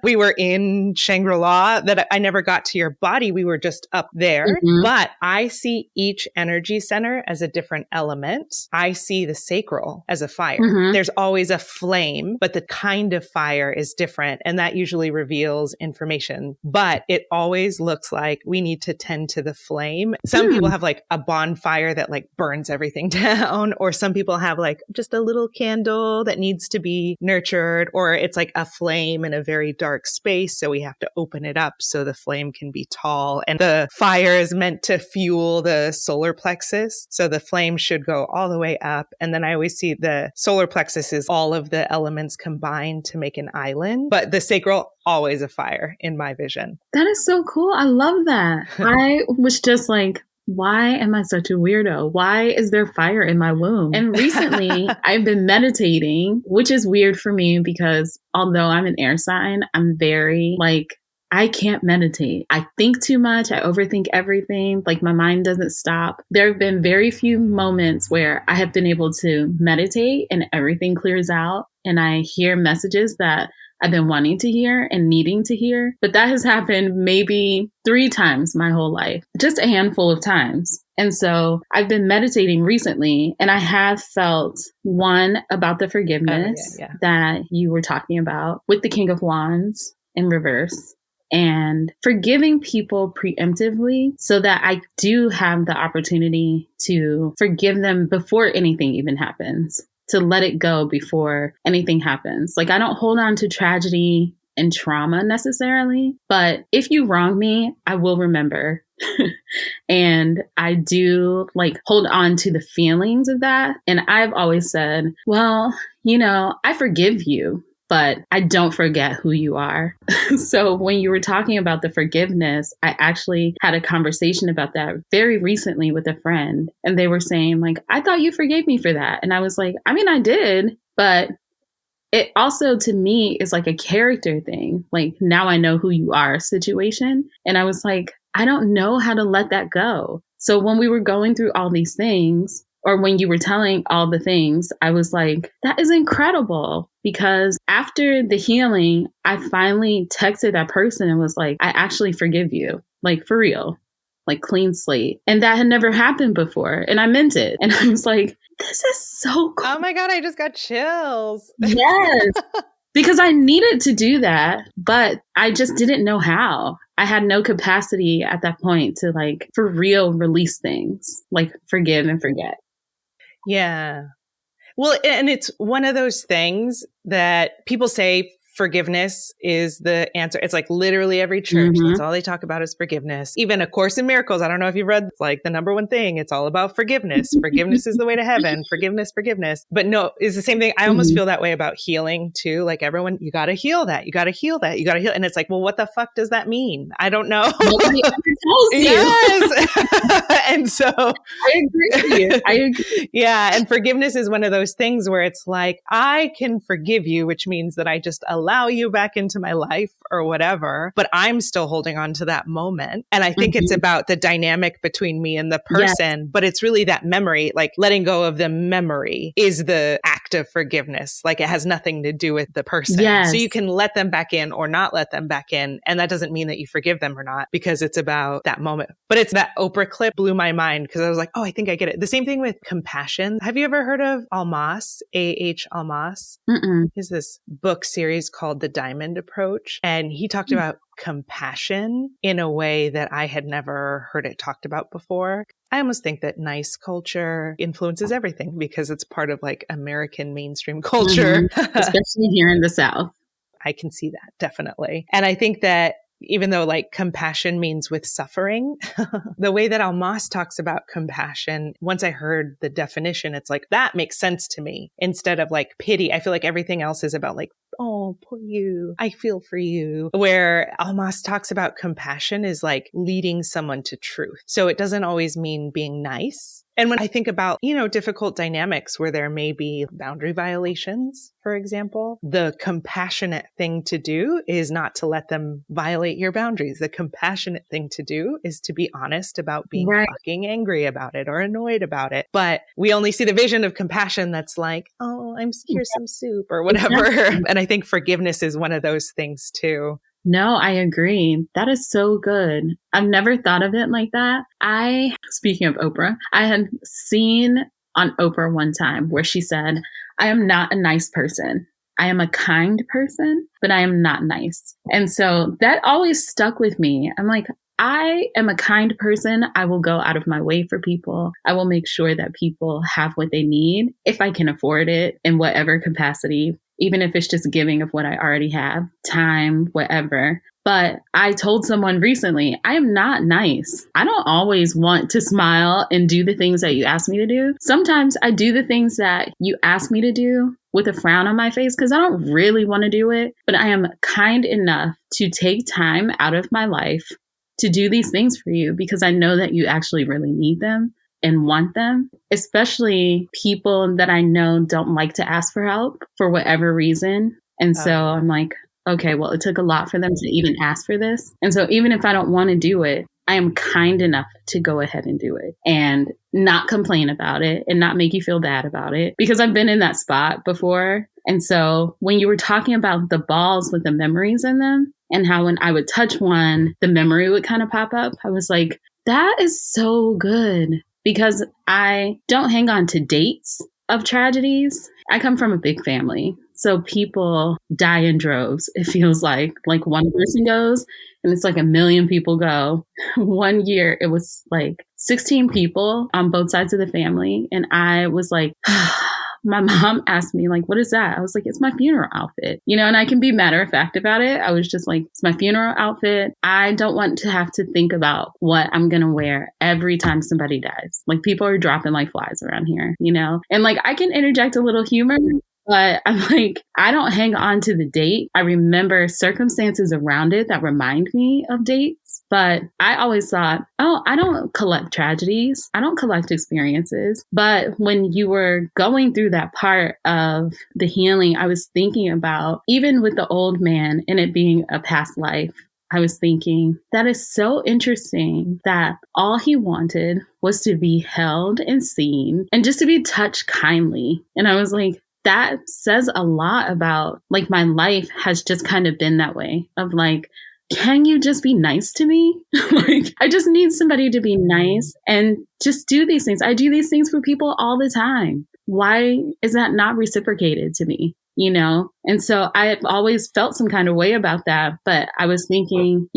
We were in Shangri-La that I never got to your body. We were just up there, but I see each energy center as a different element. I see the sacral as a fire. There's always a flame, but the kind of fire is different. And that usually reveals information, but it always looks like we need to tend to the flame. Some people have like a bonfire that like burns everything down, or some people have like just a little candle that needs to be nurtured, or it's like a flame in a very dark space. So we have to open it up so the flame can be tall. And the fire is meant to fuel the solar plexus. So the flame should go all the way up. And then I always see the solar plexus is all of the elements combined to make an island, but the sacral always a fire in my vision. That is so cool. I love that. I was just like, why am I such a weirdo? Why is there fire in my womb? And recently I've been meditating, which is weird for me because although I'm an air sign, I'm very I can't meditate. I think too much. I overthink everything. Like my mind doesn't stop. There have been very few moments where I have been able to meditate and everything clears out and I hear messages that I've been wanting to hear and needing to hear. But that has happened maybe 3 times my whole life, just a handful of times. And so I've been meditating recently and I have felt one about the forgiveness that you were talking about with the King of Wands in reverse. And forgiving people preemptively so that I do have the opportunity to forgive them before anything even happens, to let it go before anything happens. Like I don't hold on to tragedy and trauma necessarily, but if you wrong me, I will remember. And I do hold on to the feelings of that. And I've always said, well, I forgive you, but I don't forget who you are. So when you were talking about the forgiveness, I actually had a conversation about that very recently with a friend. And they were saying I thought you forgave me for that. And I was like, I mean, I did, but it also to me is like a character thing. Now I know who you are situation. And I was like, I don't know how to let that go. So when we were going through all these things, or when you were telling all the things, I was like, that is incredible. Because after the healing, I finally texted that person and was like, I actually forgive you. For real. Clean slate. And that had never happened before. And I meant it. And I was like, this is so cool. Oh my God, I just got chills. Yes. Because I needed to do that, but I just didn't know how. I had no capacity at that point to for real release things, forgive and forget. Yeah. Well, and it's one of those things that people say forgiveness is the answer. It's literally every church. That's all they talk about is forgiveness. Even A Course in Miracles. I don't know if you've read the number one thing. It's all about forgiveness. Forgiveness is the way to heaven. Forgiveness, forgiveness. But no, it's the same thing. I almost feel that way about healing too. Everyone, you got to heal that. You got to heal that. You got to heal. And it's well, what the fuck does that mean? I don't know. Nobody ever tells you. Yes. And so I agree with you. I agree. Yeah. And forgiveness is one of those things where it's I can forgive you, which means that I just allow you back into my life or whatever, but I'm still holding on to that moment. And I think it's about the dynamic between me and the person, but it's really that memory, letting go of the memory is the act of forgiveness. It has nothing to do with the person. Yes. So you can let them back in or not let them back in. And that doesn't mean that you forgive them or not, because it's about that moment. But it's that Oprah clip blew my mind because I was like, oh, I think I get it. The same thing with compassion. Have you ever heard of Almass, A.H. Almass? Is this book series called The Diamond Approach. And he talked about compassion in a way that I had never heard it talked about before. I almost think that nice culture influences everything because it's part of American mainstream culture. Especially here in the South. I can see that, definitely. And I think that even though compassion means with suffering, the way that Almass talks about compassion, once I heard the definition, it's that makes sense to me instead of pity. I feel everything else is about oh, poor you. I feel for you. Where Almass talks about compassion is leading someone to truth. So it doesn't always mean being nice. And when I think about, difficult dynamics where there may be boundary violations, for example, the compassionate thing to do is not to let them violate your boundaries. The compassionate thing to do is to be honest about being fucking angry about it or annoyed about it. But we only see the vision of compassion that's oh, here's some soup or whatever. And I think forgiveness is one of those things too. No, I agree. That is so good. I've never thought of it like that. Speaking of Oprah, I had seen on Oprah one time where she said, I am not a nice person. I am a kind person, but I am not nice. And so that always stuck with me. I'm I am a kind person. I will go out of my way for people. I will make sure that people have what they need if I can afford it in whatever capacity, even if it's just giving of what I already have, time, whatever. But I told someone recently, I am not nice. I don't always want to smile and do the things that you ask me to do. Sometimes I do the things that you ask me to do with a frown on my face because I don't really want to do it. But I am kind enough to take time out of my life to do these things for you because I know that you actually really need them and want them, especially people that I know don't like to ask for help for whatever reason. And so I'm like, okay, well, it took a lot for them to even ask for this. And so even if I don't want to do it, I am kind enough to go ahead and do it and not complain about it and not make you feel bad about it because I've been in that spot before. And so when you were talking about the balls with the memories in them and how when I would touch one, the memory would kind of pop up, I was like, that is so good because I don't hang on to dates of tragedies. I come from a big family. So people die in droves. It feels like one person goes and it's like a million people go. One year it was like 16 people on both sides of the family. And I was like, my mom asked me like, what is that? I was like, it's my funeral outfit, and I can be matter of fact about it. I was just like, it's my funeral outfit. I don't want to have to think about what I'm going to wear every time somebody dies. Like people are dropping like flies around here, and like I can interject a little humor. But I'm like, I don't hang on to the date. I remember circumstances around it that remind me of dates. But I always thought, oh, I don't collect tragedies. I don't collect experiences. But when you were going through that part of the healing, I was thinking about, even with the old man and it being a past life, I was thinking that is so interesting that all he wanted was to be held and seen and just to be touched kindly. And I was like, that says a lot about like my life has just kind of been that way of like, can you just be nice to me? Like, I just need somebody to be nice and just do these things. I do these things for people all the time. Why is that not reciprocated to me? And so I've always felt some kind of way about that. But I was thinking,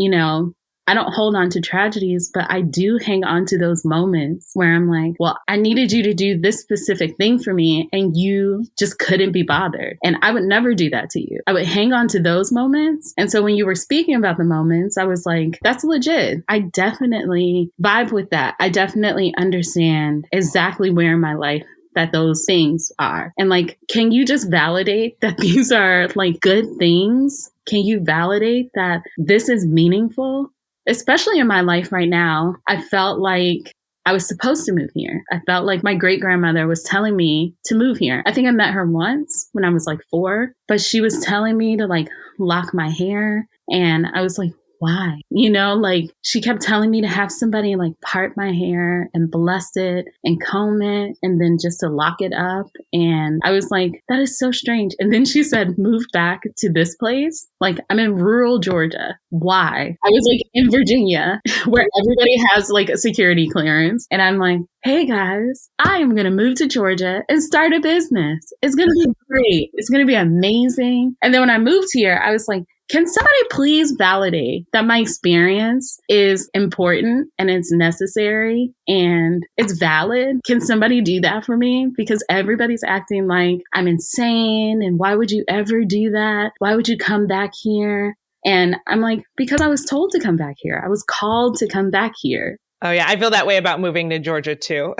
I don't hold on to tragedies, but I do hang on to those moments where I'm like, well, I needed you to do this specific thing for me and you just couldn't be bothered. And I would never do that to you. I would hang on to those moments. And so when you were speaking about the moments, I was like, that's legit. I definitely vibe with that. I definitely understand exactly where in my life that those things are. And like, can you just validate that these are like good things? Can you validate that this is meaningful? Especially in my life right now, I felt like I was supposed to move here. I felt like my great grandmother was telling me to move here. I think I met her once when I was like 4, but she was telling me to like lock my hair. And I was like, why? Like she kept telling me to have somebody like part my hair and bless it and comb it and then just to lock it up. And I was like, that is so strange. And then she said, move back to this place. Like I'm in rural Georgia. Why? I was like in Virginia where everybody has like a security clearance. And I'm like, hey guys, I am going to move to Georgia and start a business. It's going to be great. It's going to be amazing. And then when I moved here, I was like, can somebody please validate that my experience is important and it's necessary and it's valid? Can somebody do that for me? Because everybody's acting like I'm insane. And why would you ever do that? Why would you come back here? And I'm like, because I was told to come back here. I was called to come back here. Oh, yeah. I feel that way about moving to Georgia, too.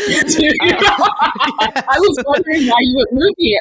I was wondering why you would move here.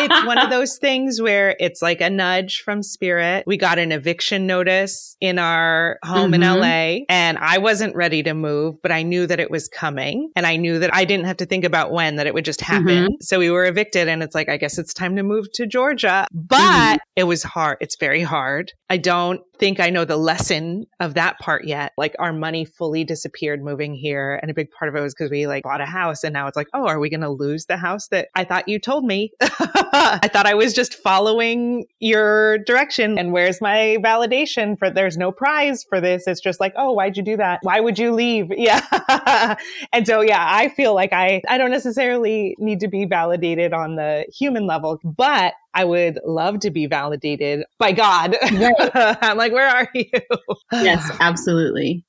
It's one of those things where it's like a nudge from spirit. We got an eviction notice in our home in LA and I wasn't ready to move, but I knew that it was coming and I knew that I didn't have to think about when, that it would just happen. So we were evicted and it's like, I guess it's time to move to Georgia, but it was hard. It's very hard. I don't think I know the lesson of that part yet. Like our money fully disappeared moving here. And a big part of it was because we like bought a house and now it's like, oh, are we going to lose the house that I thought you told me? I thought I was just following your direction. And where's my validation for there's no prize for this? It's just like, oh, why'd you do that? Why would you leave? Yeah. And so, yeah, I feel like I don't necessarily need to be validated on the human level, but I would love to be validated by God. Right. I'm like, where are you? Yes, absolutely.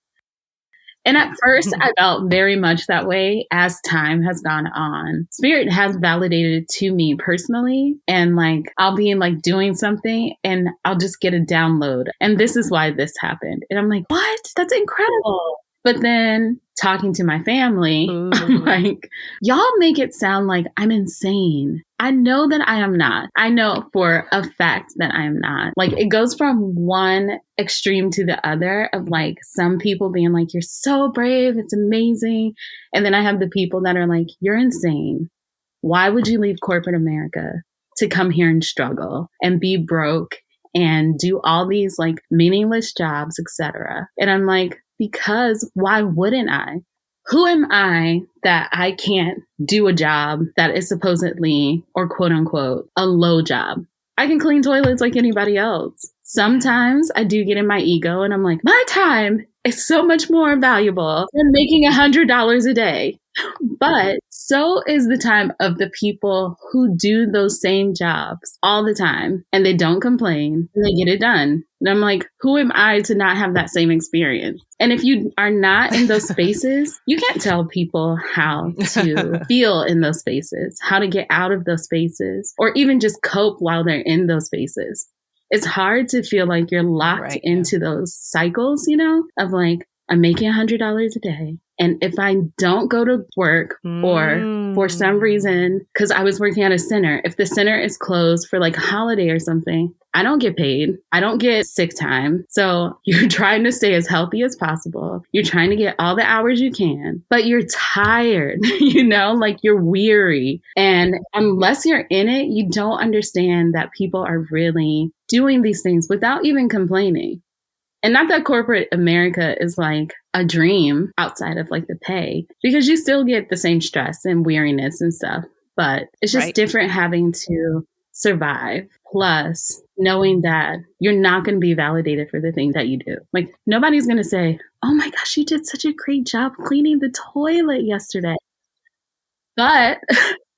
And at first, I felt very much that way as time has gone on. Spirit has validated to me personally. And like, I'll be like doing something and I'll just get a download. And this is why this happened. And I'm like, what? That's incredible. But then talking to my family, I'm like, y'all make it sound like I'm insane. I know that I am not. I know for a fact that I am not. Like, it goes from one extreme to the other of like some people being like, you're so brave, it's amazing. And then I have the people that are like, you're insane. Why would you leave corporate America to come here and struggle and be broke and do all these like meaningless jobs, etc.? And I'm like, because why wouldn't I? Who am I that I can't do a job that is supposedly, or quote unquote, a low job? I can clean toilets like anybody else. Sometimes I do get in my ego and I'm like, my time is so much more valuable than making $100 a day. But so is the time of the people who do those same jobs all the time and they don't complain and they get it done. And I'm like, who am I to not have that same experience? And if you are not in those spaces, you can't tell people how to feel in those spaces, how to get out of those spaces, or even just cope while they're in those spaces. It's hard to feel like you're locked into those cycles, you know, of like, I'm making $100 a day. And if I don't go to work or for some reason, because I was working at a center, if the center is closed for like a holiday or something, I don't get paid. I don't get sick time. So you're trying to stay as healthy as possible. You're trying to get all the hours you can, but you're tired, you know, like you're weary. And unless you're in it, you don't understand that people are really doing these things without even complaining. And not that corporate America is like a dream outside of like the pay, because you still get the same stress and weariness and stuff, but it's just different having to survive. Plus knowing that you're not going to be validated for the thing that you do. Like nobody's going to say, oh my gosh, you did such a great job cleaning the toilet yesterday. But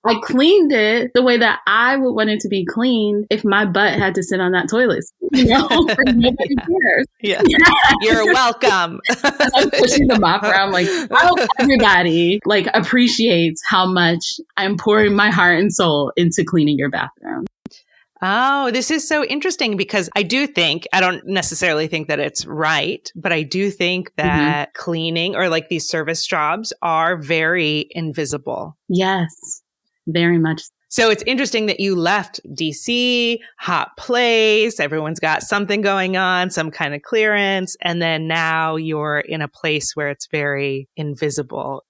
I cleaned it the way that I would want it to be cleaned if my butt had to sit on that toilet. You know, nobody cares. Yeah. You're welcome. I'm pushing the mop around. Like, I hope everybody like appreciates how much I'm pouring my heart and soul into cleaning your bathroom. Oh, this is so interesting because I don't necessarily think that it's right, but I do think that cleaning or like these service jobs are very invisible. Yes. Very much. So it's interesting that you left DC, hot place, everyone's got something going on, some kind of clearance, and then now you're in a place where it's very invisible,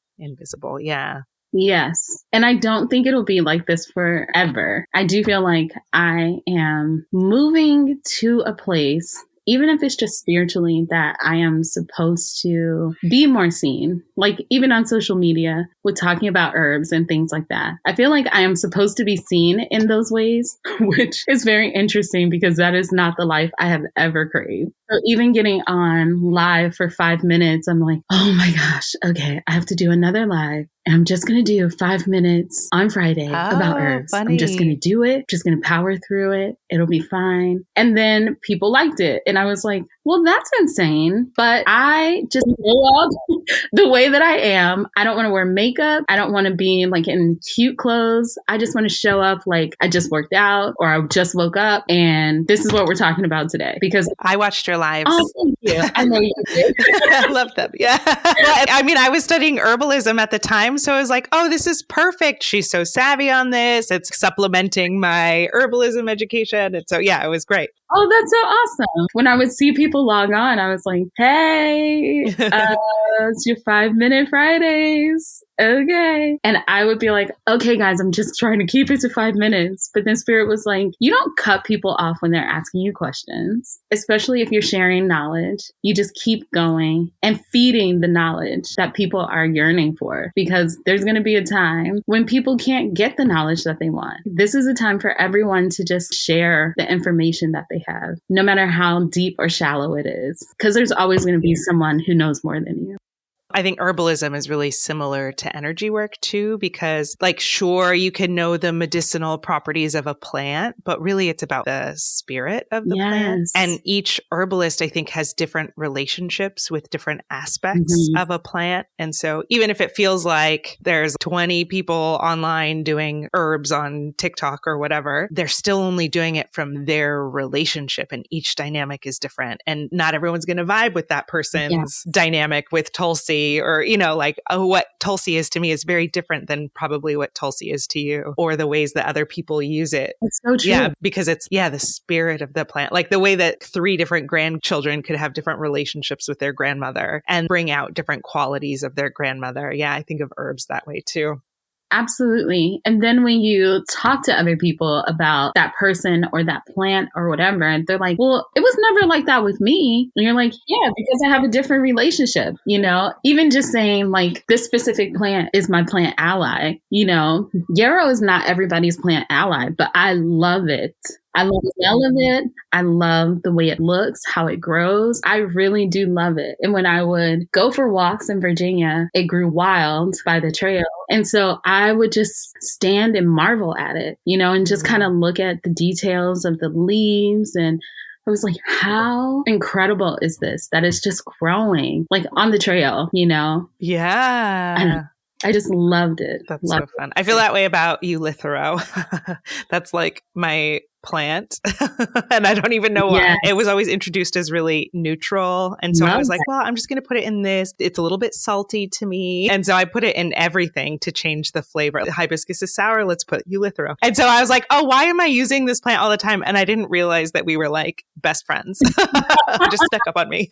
yeah. Yes. And I don't think it'll be like this forever. I do feel like I am moving to a place, even if it's just spiritually, that I am supposed to be more seen. Like even on social media with talking about herbs and things like that. I feel like I am supposed to be seen in those ways, which is very interesting because that is not the life I have ever craved. So even getting on live for 5 minutes, I'm like, oh my gosh, okay, I have to do another live. And I'm just going to do 5 minutes on Friday about herbs. Funny. I'm just going to do it, just going to power through it. It'll be fine. And then people liked it. And I was like, well, that's insane. But I just go up the way that I am. I don't want to wear makeup. I don't want to be like in cute clothes. I just want to show up like I just worked out or I just woke up. And this is what we're talking about today. Because I watched your lives. Oh, thank you. I know you did. I love them. Yeah. Well, I mean, I was studying herbalism at the time. So I was like, oh, this is perfect. She's so savvy on this. It's supplementing my herbalism education. And so, yeah, it was great. Oh, that's so awesome. When I would see people log on, I was like, hey, it's your 5 minute Fridays. Okay. And I would be like, okay, guys, I'm just trying to keep it to 5 minutes. But then Spirit was like, you don't cut people off when they're asking you questions, especially if you're sharing knowledge. You just keep going and feeding the knowledge that people are yearning for, because there's going to be a time when people can't get the knowledge that they want. This is a time for everyone to just share the information that they have, no matter how deep or shallow it is, because there's always going to be someone who knows more than you. I think herbalism is really similar to energy work too, because like, sure, you can know the medicinal properties of a plant, but really it's about the spirit of the plant. And each herbalist, I think, has different relationships with different aspects of a plant. And so even if it feels like there's 20 people online doing herbs on TikTok or whatever, they're still only doing it from their relationship, and each dynamic is different. And not everyone's going to vibe with that person's dynamic with Tulsi Tulsi, or, you know, like, oh, what Tulsi is to me is very different than probably what Tulsi is to you, or the ways that other people use it. It's so true. Yeah, because it's, the spirit of the plant, like the way that 3 different grandchildren could have different relationships with their grandmother and bring out different qualities of their grandmother. Yeah, I think of herbs that way too. Absolutely. And then when you talk to other people about that person or that plant or whatever, and they're like, well, it was never like that with me. And you're like, yeah, because I have a different relationship, you know, even just saying like this specific plant is my plant ally, you know, yarrow is not everybody's plant ally, but I love it. I love the smell of it. I love the way it looks, how it grows. I really do love it. And when I would go for walks in Virginia, it grew wild by the trail. And so I would just stand and marvel at it, you know, and just kind of look at the details of the leaves. And I was like, how incredible is this? That it's just growing like on the trail, you know? Yeah. I just loved it. That's so fun. I feel that way about Eulithero. That's like my plant. And I don't even know why. It was always introduced as really neutral. And so I was like, well, I'm just going to put it in this. It's a little bit salty to me. And so I put it in everything to change the flavor. The hibiscus is sour. Let's put Eulithero. And so I was like, oh, why am I using this plant all the time? And I didn't realize that we were like best friends. It just stuck up on me.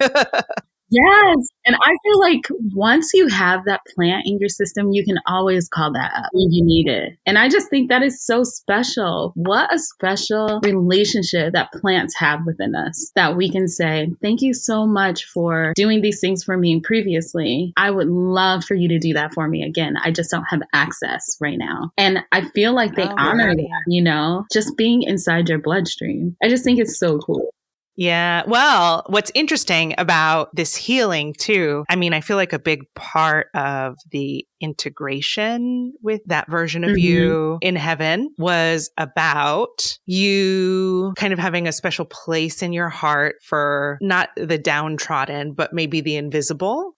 Yes. And I feel like once you have that plant in your system, you can always call that up when you need it. And I just think that is so special. What a special relationship that plants have within us, that we can say, thank you so much for doing these things for me previously. I would love for you to do that for me again. I just don't have access right now. And I feel like they honor that, you know, just being inside your bloodstream. I just think it's so cool. Yeah. Well, what's interesting about this healing too, I mean, I feel like a big part of the integration with that version of you in heaven was about you kind of having a special place in your heart for not the downtrodden, but maybe the invisible.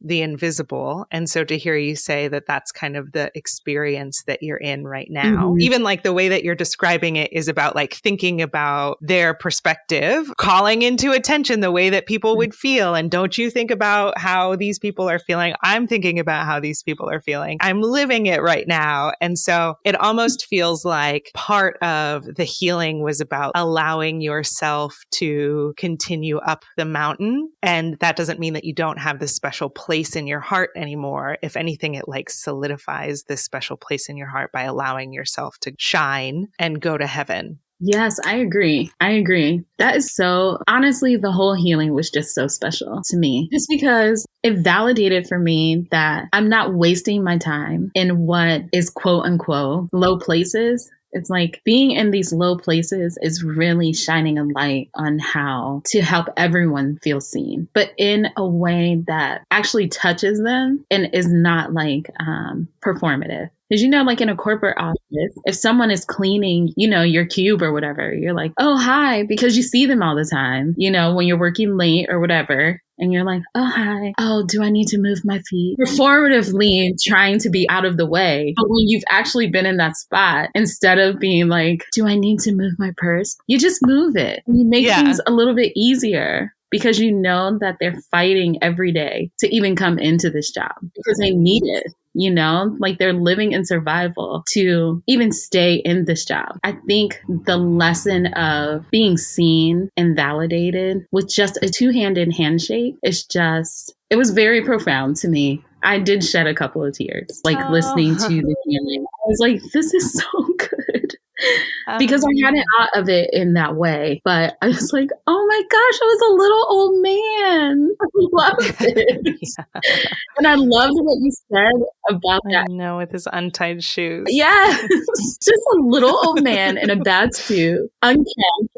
And so to hear you say that that's kind of the experience that you're in right now, even like the way that you're describing it is about like thinking about their perspective, calling into attention the way that people would feel. And don't you think about how these people are feeling? I'm thinking about how these people are feeling. I'm living it right now. And so it almost feels like part of the healing was about allowing yourself to continue up the mountain. And that doesn't mean that you don't have this special place in your heart anymore. If anything, it like solidifies this special place in your heart by allowing yourself to shine and go to heaven. Yes, I agree. That is so, honestly, the whole healing was just so special to me, just because it validated for me that I'm not wasting my time in what is quote unquote low places. It's like being in these low places is really shining a light on how to help everyone feel seen, but in a way that actually touches them and is not like performative. Because, you know, like in a corporate office, if someone is cleaning, you know, your cube or whatever, you're like, oh, hi, because you see them all the time, you know, when you're working late or whatever. And you're like, oh, hi. Oh, do I need to move my feet? Performatively trying to be out of the way. But when you've actually been in that spot, instead of being like, do I need to move my purse? You just move it. And you make things a little bit easier, because you know that they're fighting every day to even come into this job because they need it. You know, like they're living in survival to even stay in this job. I think the lesson of being seen and validated with just a two-handed handshake is just, it was very profound to me. I did shed a couple of tears, like listening to the healing. I was like, this is so good. Because I hadn't thought of it in that way. But I was like, oh my gosh, I was a little old man. I loved it. And I loved what you said about that. I know, with his untied shoes. Yes. Just a little old man in a bad suit, unkempt,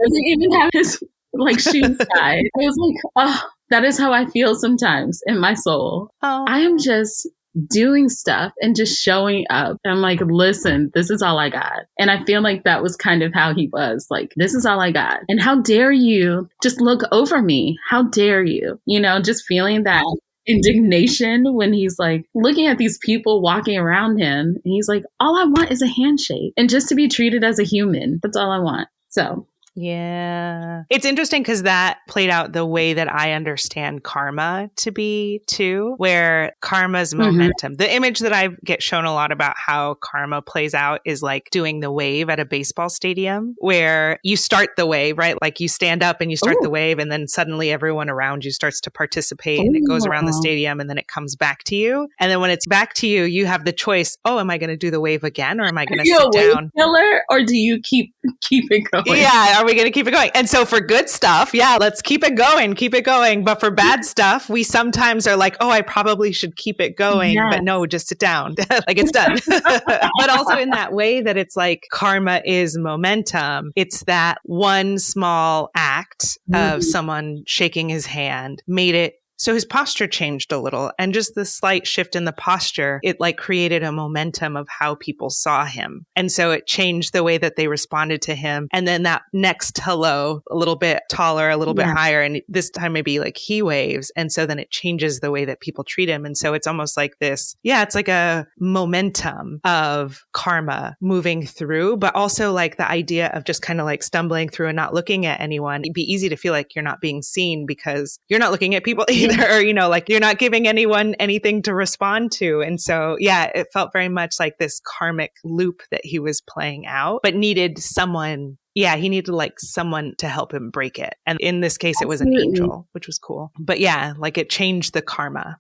doesn't even have his like shoes tied. I was like, oh, that is how I feel sometimes in my soul. I am just doing stuff and just showing up. I'm like, listen, this is all I got. And I feel like that was kind of how he was like, this is all I got. And how dare you just look over me? How dare you? You know, just feeling that indignation when he's like looking at these people walking around him. And he's like, all I want is a handshake and just to be treated as a human. That's all I want. So Yeah. It's interesting because that played out the way that I understand karma to be too, where karma's momentum. The image that I get shown a lot about how karma plays out is like doing the wave at a baseball stadium, where you start the wave, right? Like you stand up and you start the wave, and then suddenly everyone around you starts to participate and it goes around the stadium, and then it comes back to you. And then when it's back to you, you have the choice, oh, am I going to do the wave again, or am I going to sit down? Killer, or do you keep it going? Yeah, are we going to keep it going? And so for good stuff, yeah, let's keep it going. But for bad stuff, we sometimes are like, oh, I probably should keep it going, but no, just sit down. Like it's done. But also in that way that it's like karma is momentum. It's that one small act of someone shaking his hand made it so his posture changed a little, and just the slight shift in the posture, it like created a momentum of how people saw him. And so it changed the way that they responded to him. And then that next hello, a little bit taller, a little bit higher. And this time maybe like he waves. And so then it changes the way that people treat him. And so it's almost like this, it's like a momentum of karma moving through, but also like the idea of just kind of like stumbling through and not looking at anyone. It'd be easy to feel like you're not being seen because you're not looking at people either, or, like you're not giving anyone anything to respond to. And so, it felt very much like this karmic loop that he was playing out, but needed someone. Yeah, he needed like someone to help him break it. And in this case, it was an angel, which was cool. But like it changed the karma.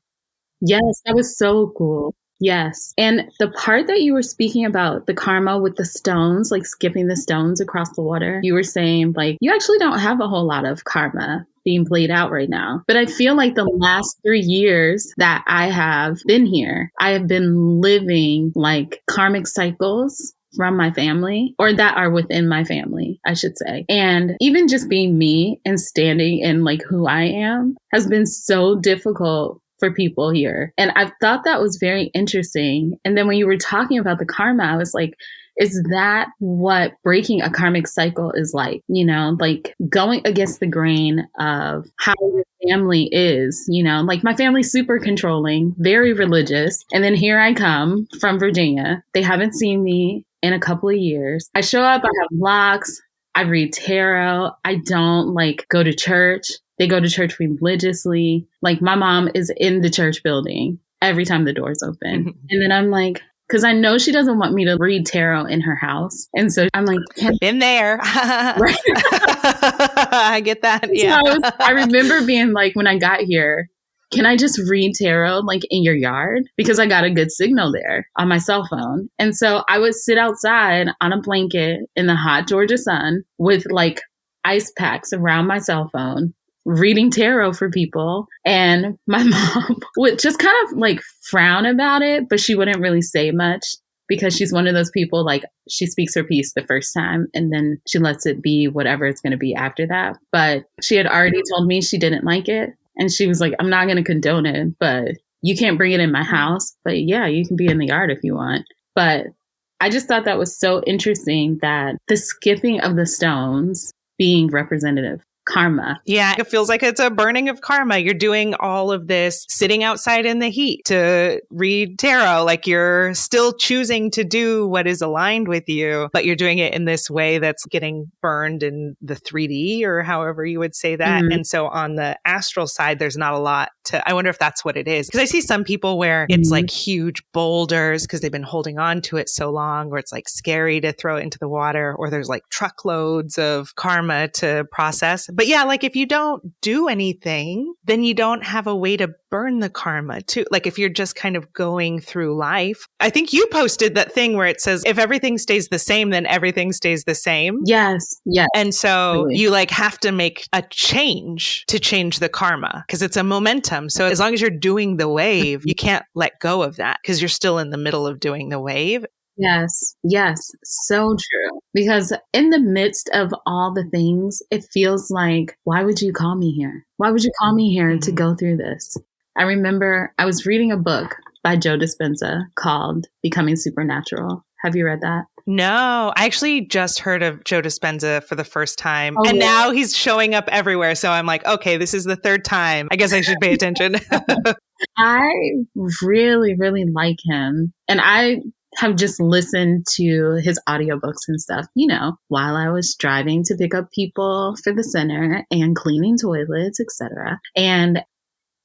Yes, that was so cool. Yes. And the part that you were speaking about, the karma with the stones, like skipping the stones across the water, you were saying like, you actually don't have a whole lot of karma being played out right now. But I feel like the last 3 years that I have been here, I have been living like karmic cycles from my family, or that are within my family, I should say. And even just being me and standing in like who I am has been so difficult for people here. And I thought that was very interesting. And then when you were talking about the karma, I was like, is that what breaking a karmic cycle is like? Like going against the grain of how your family is, like my family's super controlling, very religious. And then here I come from Virginia. They haven't seen me in a couple of years. I show up, I have locks, I read tarot. I don't like go to church. They go to church religiously. Like my mom is in the church building every time the doors open. And then I'm like, because I know she doesn't want me to read tarot in her house. And so I'm like, been there. Right? I get that. Yeah. So I remember being like, when I got here, can I just read tarot like in your yard? Because I got a good signal there on my cell phone. And so I would sit outside on a blanket in the hot Georgia sun with like ice packs around my cell phone, reading tarot for people. And my mom would just kind of like frown about it, but she wouldn't really say much because she's one of those people, like she speaks her piece the first time and then she lets it be whatever it's going to be after that. But she had already told me she didn't like it. And she was like, I'm not going to condone it, but you can't bring it in my house. But yeah, you can be in the yard if you want. But I just thought that was so interesting that the skipping of the stones being representative karma. Yeah, it feels like it's a burning of karma. You're doing all of this sitting outside in the heat to read tarot. Like you're still choosing to do what is aligned with you, but you're doing it in this way that's getting burned in the 3D or however you would say that. And so on the astral side, there's not a lot I wonder if that's what it is. Because I see some people where it's like huge boulders because they've been holding on to it so long, or it's like scary to throw it into the water, or there's like truckloads of karma to process. But yeah, like if you don't do anything, then you don't have a way to burn the karma too. Like if you're just kind of going through life. I think you posted that thing where it says, if everything stays the same, then everything stays the same. Yes. Yes. And so you like have to make a change to change the karma because it's a momentum. So as long as you're doing the wave, you can't let go of that because you're still in the middle of doing the wave. Yes. Yes. So true. Because in the midst of all the things, it feels like, why would you call me here? Why would you call me here to go through this? I remember I was reading a book by Joe Dispenza called Becoming Supernatural. Have you read that? No, I actually just heard of Joe Dispenza for the first time. And now he's showing up everywhere. So I'm like, okay, this is the third time. I guess I should pay attention. I really, really like him. And I have just listened to his audiobooks and stuff, while I was driving to pick up people for the center and cleaning toilets, etc. And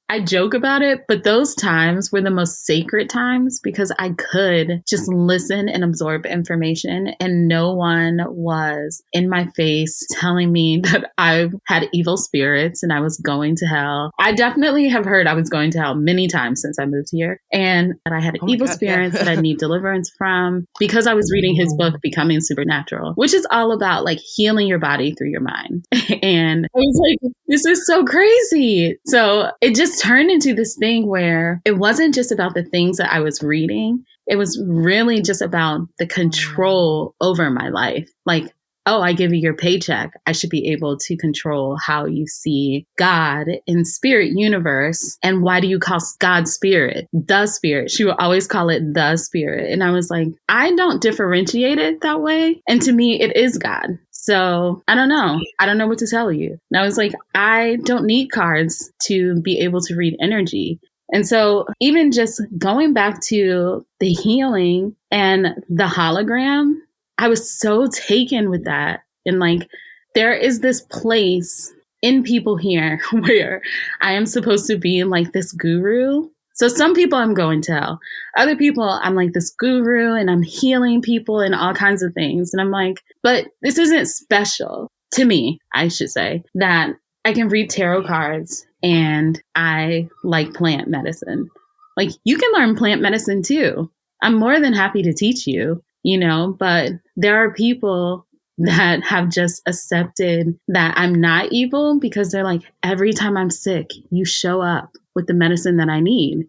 I joke about it, but those times were the most sacred times because I could just listen and absorb information, and no one was in my face telling me that I had evil spirits and I was going to hell. I definitely have heard I was going to hell many times since I moved here, and that I had evil spirits that I need deliverance from because I was reading his book, Becoming Supernatural, which is all about like healing your body through your mind. And I was like, this is so crazy. So it just turned into this thing where it wasn't just about the things that I was reading. It was really just about the control over my life. Like, oh, I give you your paycheck. I should be able to control how you see God in spirit universe. And why do you call God spirit? The spirit. She would always call it the spirit. And I was like, I don't differentiate it that way. And to me, it is God. So I don't know. I don't know what to tell you. And I was like, I don't need cards to be able to read energy. And so even just going back to the healing and the hologram, I was so taken with that. And like, there is this place in people here where I am supposed to be like this guru. So some people I'm going to hell. Other people I'm like this guru and I'm healing people and all kinds of things. And I'm like, but this isn't special to me, I should say, that I can read tarot cards and I like plant medicine. Like, you can learn plant medicine too. I'm more than happy to teach you, but there are people that have just accepted that I'm not evil because they're like, every time I'm sick, you show up with the medicine that I need.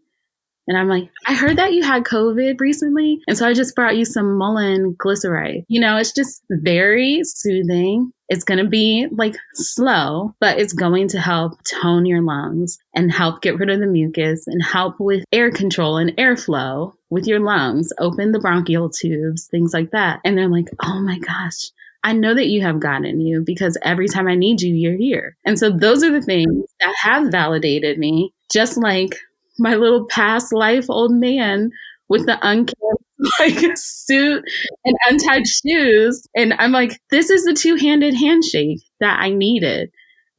And I'm like, I heard that you had COVID recently. And so I just brought you some Mullen glyceride. It's just very soothing. It's going to be like slow, but it's going to help tone your lungs and help get rid of the mucus and help with air control and airflow with your lungs, open the bronchial tubes, things like that. And they're like, oh my gosh, I know that you have God in you because every time I need you, you're here. And so those are the things that have validated me, just like my little past life old man with the unkempt suit and untied shoes. And I'm like, this is the two-handed handshake that I needed.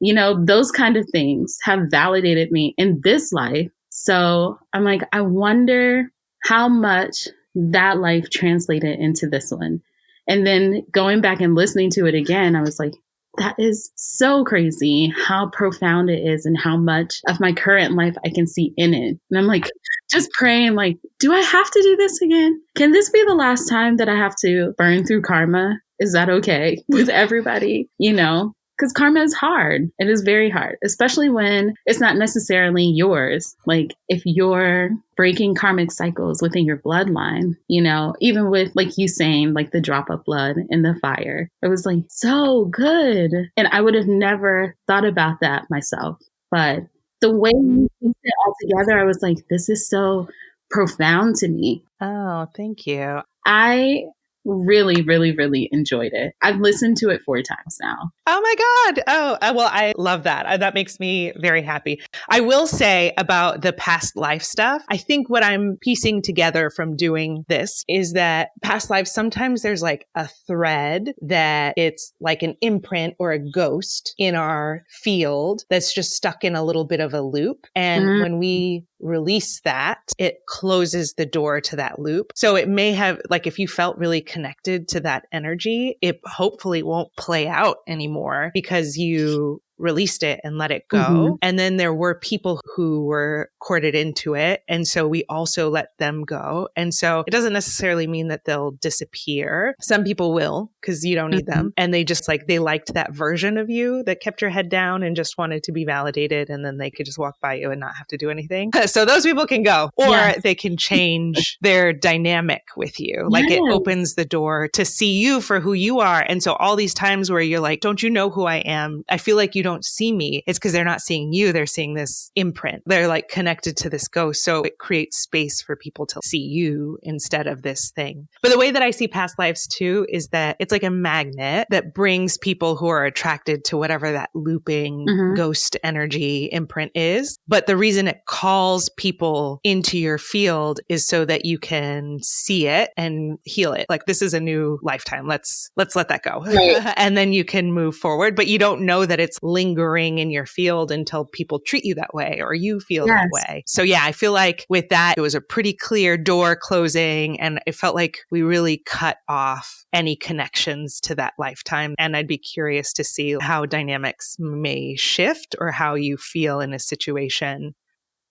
Those kind of things have validated me in this life. So I'm like, I wonder how much that life translated into this one. And then going back and listening to it again, I was like, that is so crazy how profound it is and how much of my current life I can see in it. And I'm like, just praying, like, do I have to do this again? Can this be the last time that I have to burn through karma? Is that okay with everybody? Because karma is hard. It is very hard, especially when it's not necessarily yours. Like, if you're breaking karmic cycles within your bloodline, even with, like you saying, like the drop of blood in the fire, it was like so good. And I would have never thought about that myself. But the way you pieced it all together, I was like, this is so profound to me. Oh, thank you. I really, really, really enjoyed it. I've listened to it 4 times now. Oh my God. Oh, well, I love that. That makes me very happy. I will say about the past life stuff, I think what I'm piecing together from doing this is that past lives, sometimes there's like a thread that it's like an imprint or a ghost in our field that's just stuck in a little bit of a loop. And when we release that, it closes the door to that loop. So it may have, like, if you felt really connected to that energy, it hopefully won't play out anymore because you released it and let it go. And then there were people who were courted into it. And so we also let them go. And so it doesn't necessarily mean that they'll disappear. Some people will because you don't need them. And they just they liked that version of you that kept your head down and just wanted to be validated. And then they could just walk by you and not have to do anything. So those people can go, or they can change their dynamic with you. Like it opens the door to see you for who you are. And so all these times where you're like, don't you know who I am? I feel like you don't see me, it's because they're not seeing you. They're seeing this imprint. They're like connected to this ghost. So it creates space for people to see you instead of this thing. But the way that I see past lives too is that it's like a magnet that brings people who are attracted to whatever that looping ghost energy imprint is. But the reason it calls people into your field is so that you can see it and heal it. Like, this is a new lifetime. Let's let that go. Right. And then you can move forward, but you don't know that it's lingering in your field until people treat you that way or you feel that way. So yeah, I feel like with that, it was a pretty clear door closing, and it felt like we really cut off any connections to that lifetime. And I'd be curious to see how dynamics may shift or how you feel in a situation.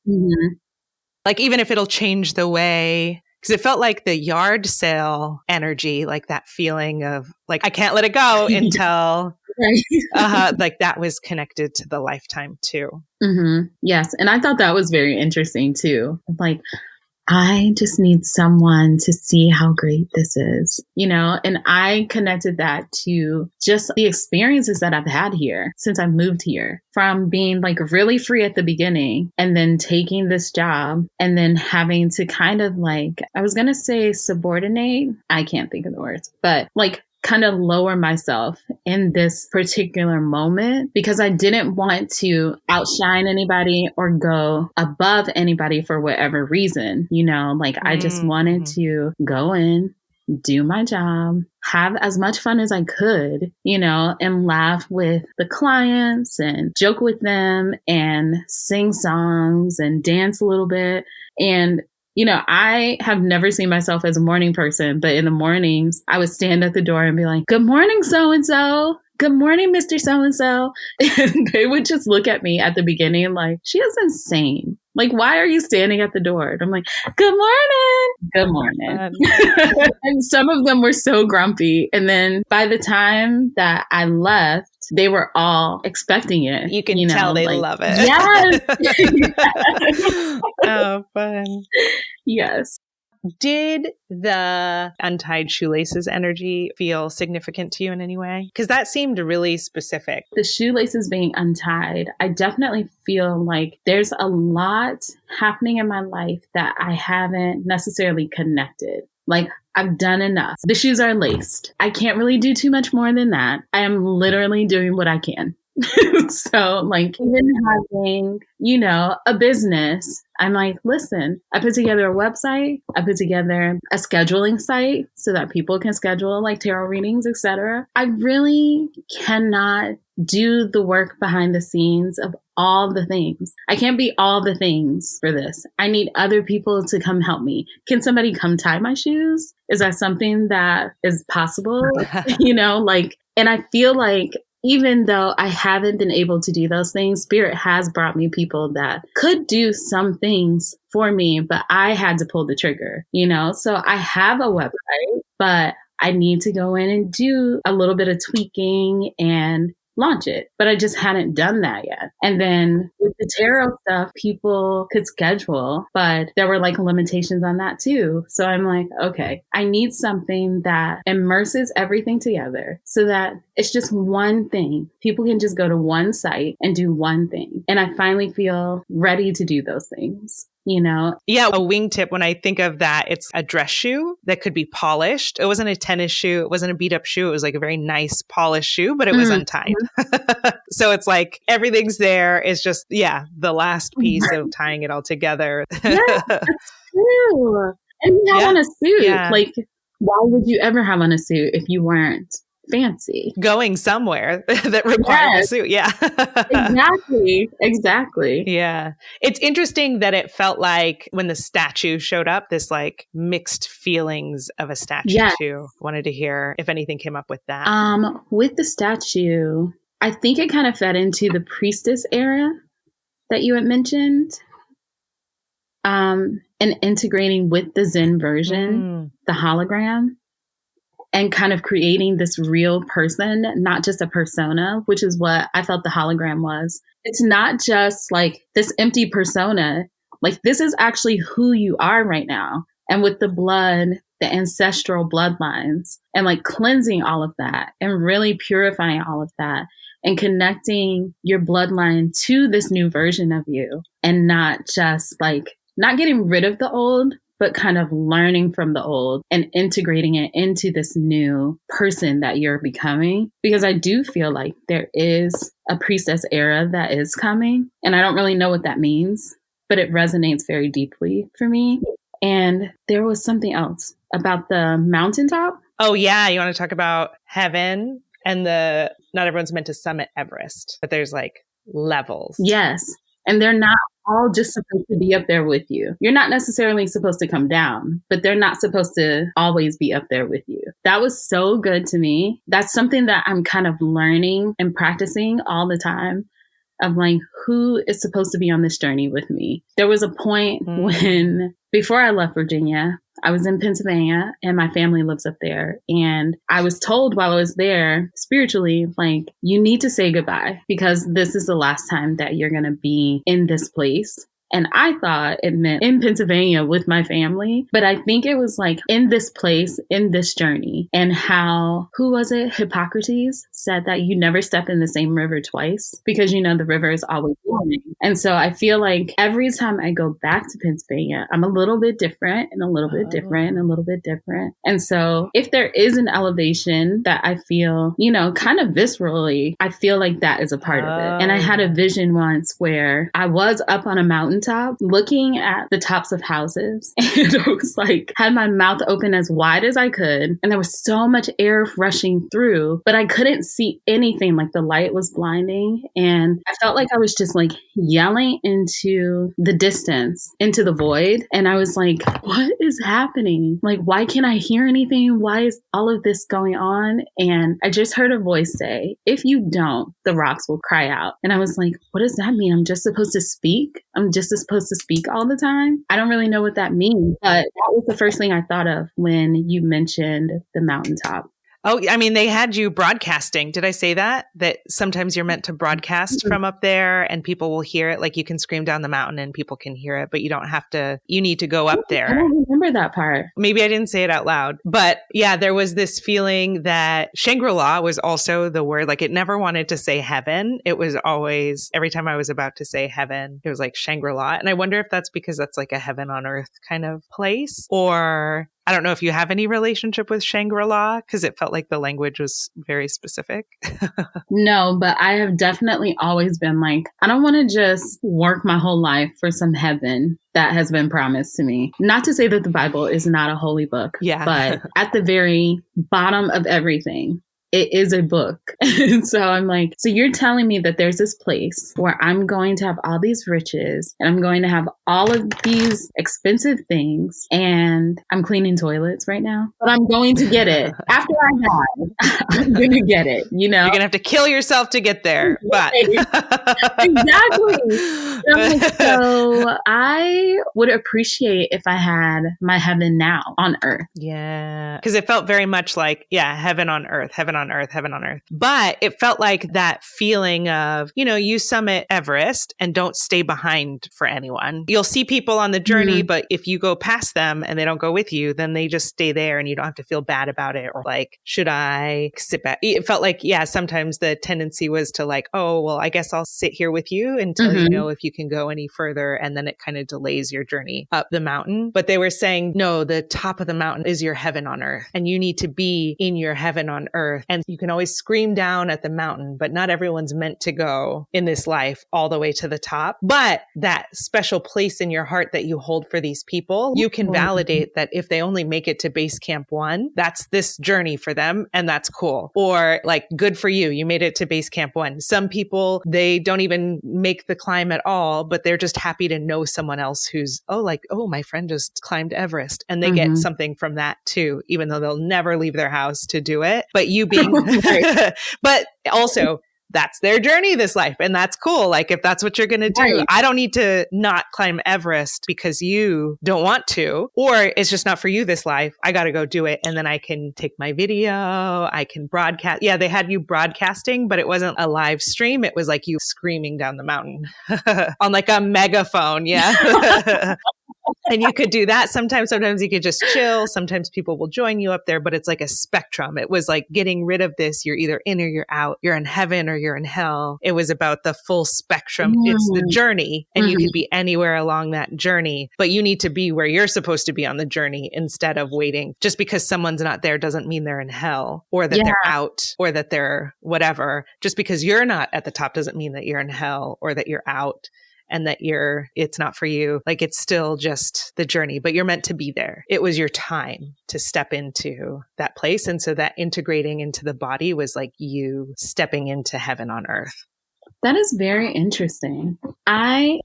Mm-hmm. Like, even if it'll change the way, because it felt like the yard sale energy, like that feeling of like, I can't let it go until like that was connected to the lifetime too. Mm-hmm. Yes. And I thought that was very interesting too. Like, I just need someone to see how great this is, you know, and I connected that to just the experiences that I've had here since I moved here, from being like really free at the beginning and then taking this job and then having to kind of like, I was going to say subordinate. I can't think of the words, but like kind of lower myself in this particular moment because I didn't want to outshine anybody or go above anybody for whatever reason, you know, like I just wanted to go in, do my job, have as much fun as I could, you know, and laugh with the clients and joke with them and sing songs and dance a little bit. And you know, I have never seen myself as a morning person, but in the mornings, I would stand at the door and be like, good morning, so-and-so. Good morning, Mr. So-and-so. And they would just look at me at the beginning like, she is insane. Like, why are you standing at the door? And I'm like, good morning. Good morning. And some of them were so grumpy. And then by the time that I left, they were all expecting it. You can tell they love it. Yes. Oh, fun. Yes. Did the untied shoelaces energy feel significant to you in any way? Because that seemed really specific. The shoelaces being untied, I definitely feel like there's a lot happening in my life that I haven't necessarily connected. Like, I've done enough. The shoes are laced. I can't really do too much more than that. I am literally doing what I can. So like even having, you know, a business, I'm like, listen, I put together a website. I put together a scheduling site so that people can schedule like tarot readings, etc. I really cannot do the work behind the scenes of all the things. I can't be all the things for this. I need other people to come help me. Can somebody come tie my shoes? Is that something that is possible? You know, like, and I feel like even though I haven't been able to do those things, Spirit has brought me people that could do some things for me, but I had to pull the trigger, you know? So I have a website, but I need to go in and do a little bit of tweaking and launch it. But I just hadn't done that yet. And then with the tarot stuff, people could schedule, but there were like limitations on that too. So I'm like, okay, I need something that immerses everything together so that it's just one thing. People can just go to one site and do one thing. And I finally feel ready to do those things. You know? Yeah. A wingtip, when I think of that, it's a dress shoe that could be polished. It wasn't a tennis shoe. It wasn't a beat up shoe. It was like a very nice polished shoe, but it was untied. So it's like everything's there. It's just, the last piece of tying it all together. Yeah, that's true. And you have on a suit. Yeah. Like, why would you ever have on a suit if you weren't fancy? Going somewhere that required a suit. Yeah. Exactly. Yeah. It's interesting that it felt like when the statue showed up, this like mixed feelings of a statue too. Wanted to hear if anything came up with that. With the statue, I think it kind of fed into the priestess era that you had mentioned. And integrating with the Zen version, the hologram. And kind of creating this real person, not just a persona, which is what I felt the hologram was. It's not just like this empty persona. Like, this is actually who you are right now. And with the blood, the ancestral bloodlines, and like cleansing all of that and really purifying all of that and connecting your bloodline to this new version of you, and not just like not getting rid of the old, but kind of learning from the old and integrating it into this new person that you're becoming. Because I do feel like there is a priestess era that is coming, and I don't really know what that means, but it resonates very deeply for me. And there was something else about the mountaintop. Oh, yeah. You want to talk about heaven and not everyone's meant to summit Everest, but there's like levels. Yes. And they're not all just supposed to be up there with you. You're not necessarily supposed to come down, but they're not supposed to always be up there with you. That was so good to me. That's something that I'm kind of learning and practicing all the time, of like, who is supposed to be on this journey with me? There was a point when, before I left Virginia, I was in Pennsylvania and my family lives up there. And I was told while I was there spiritually, like, you need to say goodbye because this is the last time that you're going to be in this place. And I thought it meant in Pennsylvania with my family, but I think it was like in this place, in this journey, and how, who was it? Hippocrates said that you never step in the same river twice because, you know, the river is always flowing. And so I feel like every time I go back to Pennsylvania, I'm a little bit different and a little bit different and a little bit different. And so if there is an elevation that I feel, you know, kind of viscerally, I feel like that is a part of it. And I had a vision once where I was up on a mountaintop looking at the tops of houses, and I was like, had my mouth open as wide as I could, and there was so much air rushing through, but I couldn't see anything. Like the light was blinding, and I felt like I was just like yelling into the distance, into the void. And I was like, what is happening? Like, why can't I hear anything? Why is all of this going on? And I just heard a voice say, if you don't, the rocks will cry out. And I was like, what does that mean? I'm just supposed to speak? I'm just supposed to speak all the time? I don't really know what that means, but that was the first thing I thought of when you mentioned the mountaintop. Oh, I mean, they had you broadcasting. Did I say that? That sometimes you're meant to broadcast from up there and people will hear it. Like you can scream down the mountain and people can hear it, but you don't have to, you need to go up there. I don't remember that part. Maybe I didn't say it out loud, but yeah, there was this feeling that Shangri-La was also the word, like it never wanted to say heaven. It was always, every time I was about to say heaven, it was like Shangri-La. And I wonder if that's because that's like a heaven on earth kind of place, or I don't know if you have any relationship with Shangri-La because it felt like the language was very specific. No, but I have definitely always been like, I don't want to just work my whole life for some heaven that has been promised to me. Not to say that the Bible is not a holy book, but at the very bottom of everything, it is a book. And so I'm like, so you're telling me that there's this place where I'm going to have all these riches and I'm going to have all of these expensive things, and I'm cleaning toilets right now, but I'm going to get it. After I die, I'm going to get it, you know? You're going to have to kill yourself to get there. But Exactly. Like, so I would appreciate if I had my heaven now on earth. Yeah. Because it felt very much like, heaven on earth, heaven on earth, heaven on earth. But it felt like that feeling of, you know, you summit Everest and don't stay behind for anyone. You'll see people on the journey, but if you go past them and they don't go with you, then they just stay there and you don't have to feel bad about it. Or like, should I sit back? It felt like, sometimes the tendency was to like, oh, well, I guess I'll sit here with you until you know if you can go any further. And then it kind of delays your journey up the mountain. But they were saying, no, the top of the mountain is your heaven on earth. And you need to be in your heaven on earth. And you can always scream down at the mountain, but not everyone's meant to go in this life all the way to the top. But that special place in your heart that you hold for these people, you can validate that if they only make it to base camp 1, that's this journey for them. And that's cool. Or like, good for you. You made it to base camp 1. Some people, they don't even make the climb at all, but they're just happy to know someone else who's, my friend just climbed Everest. And they get something from that too, even though they'll never leave their house to do it. But you being, but also, that's their journey this life. And that's cool. Like if that's what you're going to do, I don't need to not climb Everest because you don't want to, or it's just not for you this life. I got to go do it. And then I can take my video. I can broadcast. Yeah. They had you broadcasting, but it wasn't a live stream. It was like you screaming down the mountain on like a megaphone. Yeah. And you could do that sometimes. Sometimes you could just chill. Sometimes people will join you up there, but it's like a spectrum. It was like getting rid of this. You're either in or you're out. You're in heaven or you're in hell. It was about the full spectrum. It's the journey, and you could be anywhere along that journey, but you need to be where you're supposed to be on the journey instead of waiting. Just because someone's not there doesn't mean they're in hell or that they're out or that they're whatever. Just because you're not at the top doesn't mean that you're in hell or that you're out. And that it's not for you. Like, it's still just the journey, but you're meant to be there. It was your time to step into that place. And so that integrating into the body was like you stepping into heaven on earth. That is very interesting. I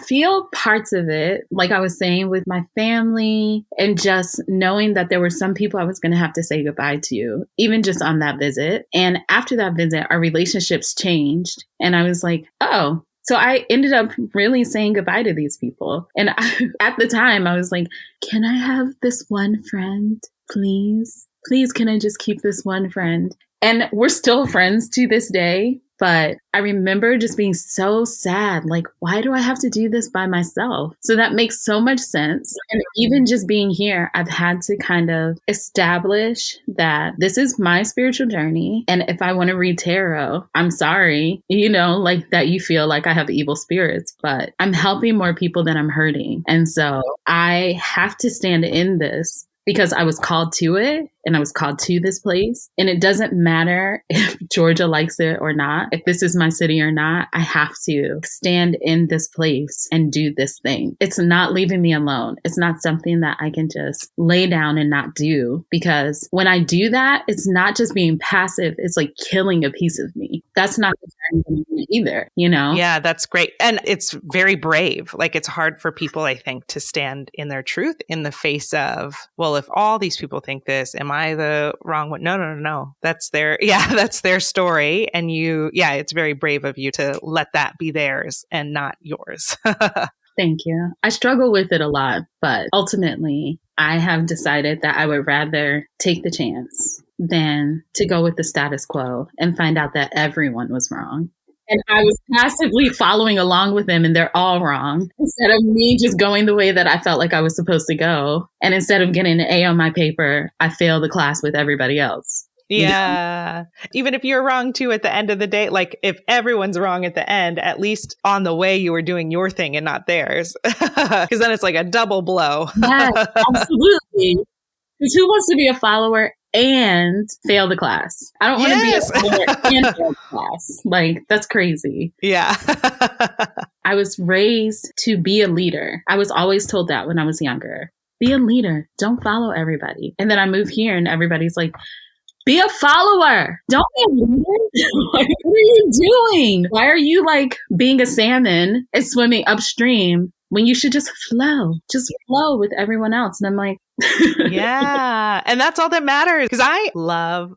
feel parts of it, like I was saying, with my family, and just knowing that there were some people I was going to have to say goodbye to, even just on that visit. And after that visit, our relationships changed. And I was like, oh, so I ended up really saying goodbye to these people. And at the time, I was like, can I have this one friend, please? Please, can I just keep this one friend? And we're still friends to this day. But I remember just being so sad. Like, why do I have to do this by myself? So that makes so much sense. And even just being here, I've had to kind of establish that this is my spiritual journey. And if I want to read tarot, I'm sorry, like that you feel like I have evil spirits, but I'm helping more people than I'm hurting. And so I have to stand in this, because I was called to it and I was called to this place. And it doesn't matter if Georgia likes it or not, if this is my city or not, I have to stand in this place and do this thing. It's not leaving me alone. It's not something that I can just lay down and not do, because when I do that, it's not just being passive. It's like killing a piece of me. That's not the journey either, Yeah, that's great. And it's very brave. Like, it's hard for people, I think, to stand in their truth in the face of, well, if all these people think this, am I the wrong one? No. That's their story. And it's very brave of you to let that be theirs and not yours. Thank you. I struggle with it a lot, but ultimately I have decided that I would rather take the chance than to go with the status quo and find out that everyone was wrong. And I was passively following along with them and they're all wrong, instead of me just going the way that I felt like I was supposed to go. And instead of getting an A on my paper, I failed the class with everybody else. Yeah. Even if you're wrong too at the end of the day, like if everyone's wrong at the end, at least on the way you were doing your thing and not theirs. Because then it's like a double blow. Yes, absolutely. Because who wants to be a follower and fail the class? I don't want to be a follower and fail the class. Like, that's crazy. Yeah. I was raised to be a leader. I was always told that when I was younger. Be a leader. Don't follow everybody. And then I moved here and everybody's like, be a follower. Don't be a leader. Like, what are you doing? Why are you like being a salmon and swimming upstream when you should just flow with everyone else? And I'm like, yeah. And that's all that matters. Because I love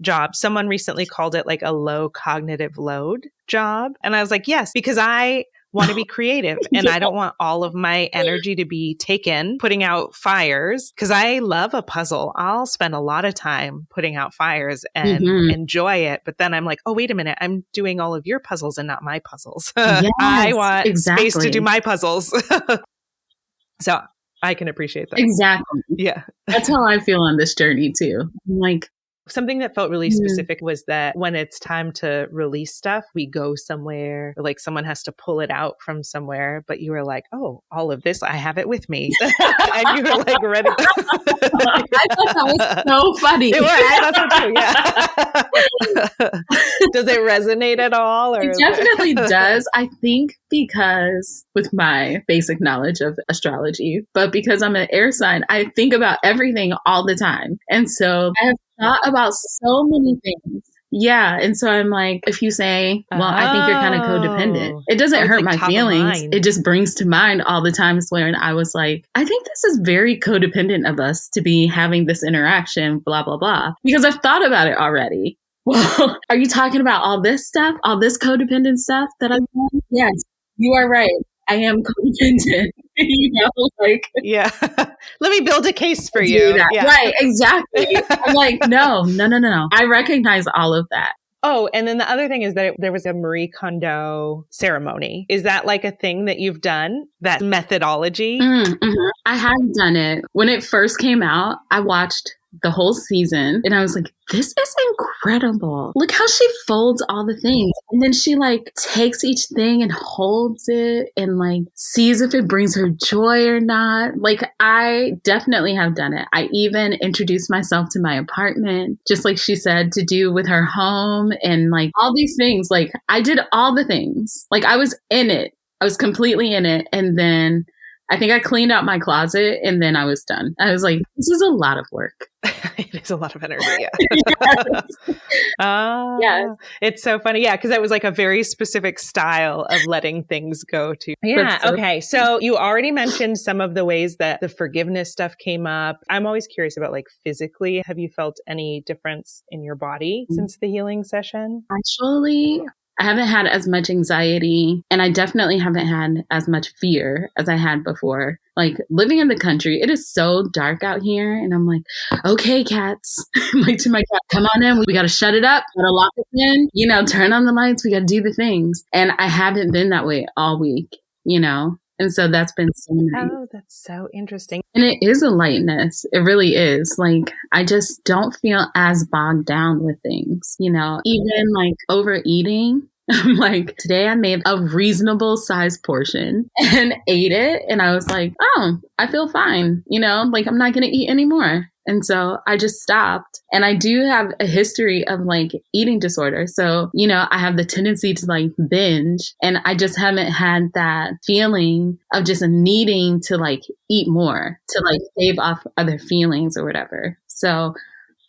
job. Someone recently called it like a low cognitive load job. And I was like, yes, because I want to be creative and I don't want all of my energy to be taken putting out fires, because I love a puzzle. I'll spend a lot of time putting out fires and enjoy it. But then I'm like, oh, wait a minute. I'm doing all of your puzzles and not my puzzles. Yes, I want space to do my puzzles. So I can appreciate that. Exactly. Yeah. That's how I feel on this journey too. I'm like, something that felt really specific was that when it's time to release stuff, we go somewhere, like someone has to pull it out from somewhere, but you were like, oh, all of this, I have it with me. And you were like ready. I thought that was so funny. It was. I thought so too, yeah. Does it resonate at all? Or it definitely does. I think because with my basic knowledge of astrology, but because I'm an air sign, I think about everything all the time. And so I have thought about so many things. Yeah. And so I'm like, if you say, well, I think you're kind of codependent, it doesn't hurt my feelings. It just brings to mind all the times when I was like, I think this is very codependent of us to be having this interaction, blah, blah, blah, because I've thought about it already. Well, are you talking about all this stuff, all this codependent stuff that I've done? Yes, you are right. I am codependent, yeah. Let me build a case for you. Yeah. Right, exactly. I'm like, no. I recognize all of that. Oh, and then the other thing is that there was a Marie Kondo ceremony. Is that like a thing that you've done, that methodology? Mm-hmm. I had done it. When it first came out, I watched the whole season and I was like, this is incredible. Look how she folds all the things. And then she like takes each thing and holds it and like sees if it brings her joy or not. Like I definitely have done it. I even introduced myself to my apartment, just like she said, to do with her home and like all these things. Like I did all the things. Like I was in it. I was completely in it. And then I think I cleaned out my closet and then I was done. I was like, this is a lot of work. It is a lot of energy. Yeah. Yes. It's so funny. Yeah. Cause that was like a very specific style of letting things go to. Yeah. Okay. So you already mentioned some of the ways that the forgiveness stuff came up. I'm always curious about like physically, have you felt any difference in your body since the healing session? Actually, I haven't had as much anxiety and I definitely haven't had as much fear as I had before. Like living in the country, it is so dark out here. And I'm like, okay, cats. I'm like to my cat, come on in. We got to shut it up. Got to lock it in, turn on the lights. We got to do the things. And I haven't been that way all week, And so that's been so nice. Oh, that's so interesting. And it is a lightness. It really is. Like, I just don't feel as bogged down with things, even like overeating. I'm like, today I made a reasonable size portion and ate it. And I was like, oh, I feel fine. Like I'm not going to eat anymore. And so I just stopped. And I do have a history of like eating disorder. So, I have the tendency to like binge and I just haven't had that feeling of just needing to like eat more to like stave off other feelings or whatever. So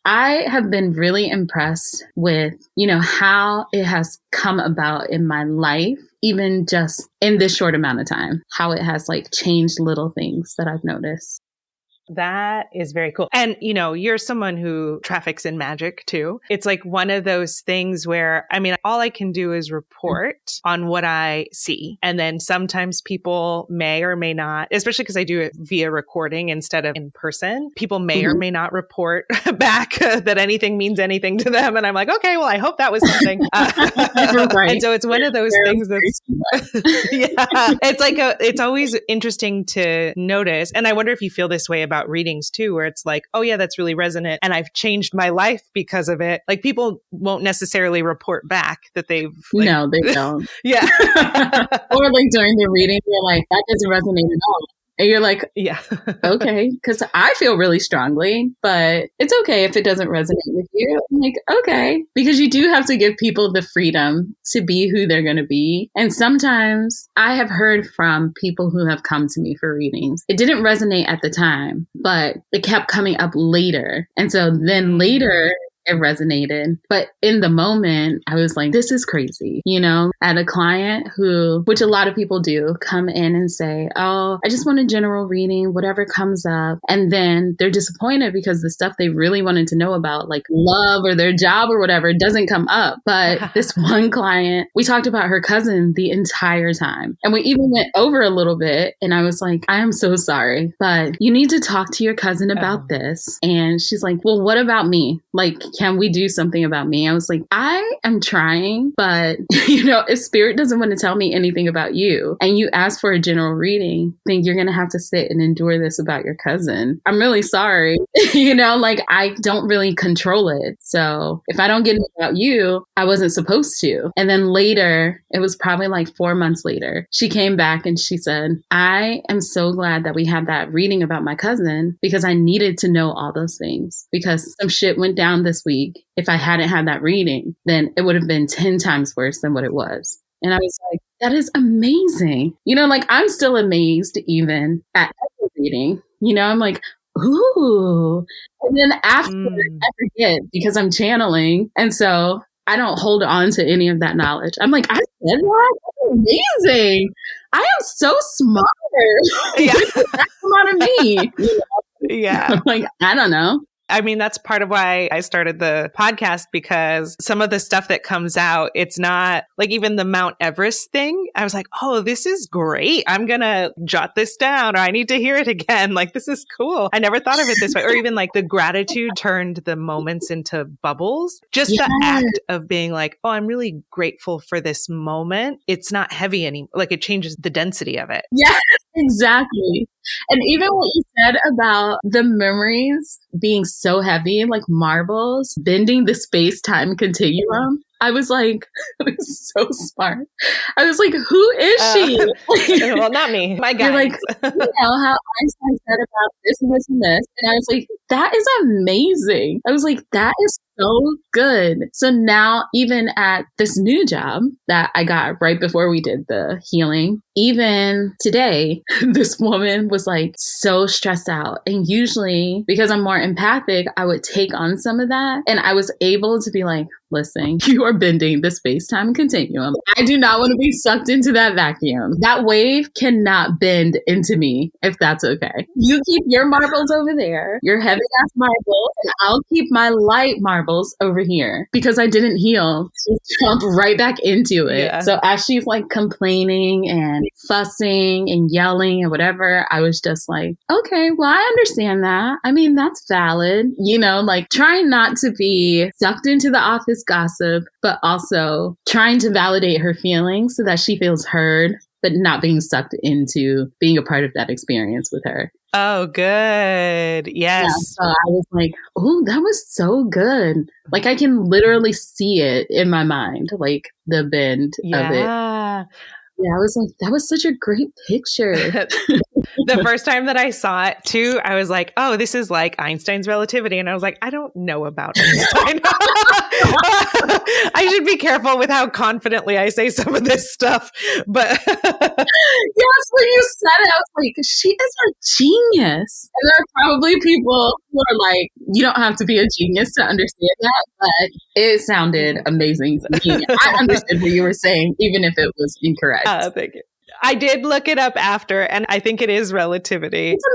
I have been really impressed with, how it has come about in my life, even just in this short amount of time, how it has like changed little things that I've noticed. That is very cool. And, you're someone who traffics in magic too. It's like one of those things where, all I can do is report on what I see. And then sometimes people may or may not, especially because I do it via recording instead of in person, people may or may not report back that anything means anything to them. And I'm like, okay, well, I hope that was something. Right. And so it's one of those things that's, yeah, it's like it's always interesting to notice. And I wonder if you feel this way about readings too, where it's like, oh yeah, that's really resonant. And I've changed my life because of it. Like people won't necessarily report back that they've no, they don't. Yeah. Or like during the reading, you're like, that doesn't resonate at all. And you're like, yeah, okay, because I feel really strongly, but it's okay if it doesn't resonate with you. I'm like, okay, because you do have to give people the freedom to be who they're going to be. And sometimes I have heard from people who have come to me for readings. It didn't resonate at the time, but it kept coming up later. And so then later, it resonated. But in the moment, I was like, this is crazy. I had a client who, which a lot of people do, come in and say, oh, I just want a general reading, whatever comes up. And then they're disappointed because the stuff they really wanted to know about, like love or their job or whatever, doesn't come up. But this one client, we talked about her cousin the entire time. And we even went over a little bit. And I was like, I am so sorry, but you need to talk to your cousin about this. And she's like, well, what about me? Like, can we do something about me? I was like, I am trying, but if spirit doesn't want to tell me anything about you and you ask for a general reading, then you're going to have to sit and endure this about your cousin. I'm really sorry. I don't really control it. So if I don't get it about you, I wasn't supposed to. And then later, it was probably like 4 months later, she came back and she said, I am so glad that we had that reading about my cousin because I needed to know all those things because some shit went down this week. If I hadn't had that reading, then it would have been 10 times worse than what it was. And I was like, that is amazing. I'm still amazed even at every reading. I'm like, ooh. And then after I forget because I'm channeling. And so I don't hold on to any of that knowledge. I'm like, I said that? That's amazing. I am so smart. Yeah. Come out of me. Yeah. I'm like, I don't know. I mean, that's part of why I started the podcast, because some of the stuff that comes out, it's not like even the Mount Everest thing. I was like, oh, this is great. I'm going to jot this down, or I need to hear it again. Like, this is cool. I never thought of it this way. Or even like the gratitude turned the moments into bubbles. Just the act of being like, oh, I'm really grateful for this moment. It's not heavy anymore. Like, it changes the density of it. Yes, exactly. And even what you said about the memories being so heavy, like marbles, bending the space-time continuum, I was like, it was so smart. I was like, who is she? Well, not me. My guy. You're like, you know how Einstein said about this and this and this. And I was like, that is amazing. I was like, that is so good. So now, even at this new job that I got right before we did the healing, even today, this woman was like so stressed out. And usually, because I'm more empathic, I would take on some of that. And I was able to be like, listen, you are bending the space-time continuum. I do not want to be sucked into that vacuum. That wave cannot bend into me, if that's okay. You keep your marbles over there, your heavy-ass marbles, and I'll keep my light marbles over here. Because I didn't heal, just jump right back into it. Yeah. So as she's like complaining and fussing and yelling and whatever, I was just like, okay, well, I understand that. I mean, that's valid. You know, like trying not to be sucked into the office gossip, but also trying to validate her feelings so that she feels heard, but not being sucked into being a part of that experience with her. Oh, good. Yes. Yeah, so I was like, oh, that was so good. Like I can literally see it in my mind, like the bend of it. Yeah, I was like, that was such a great picture. The first time that I saw it too, I was like, oh, this is like Einstein's relativity. And I was like, I don't know about Einstein. I should be careful with how confidently I say some of this stuff. But yes, when you said it, I was like, she is a genius. And there are probably people who are like, you don't have to be a genius to understand that, but it sounded amazing to me. I understood what you were saying, even if it was incorrect. Thank you. I did look it up after, and I think it is relativity. It's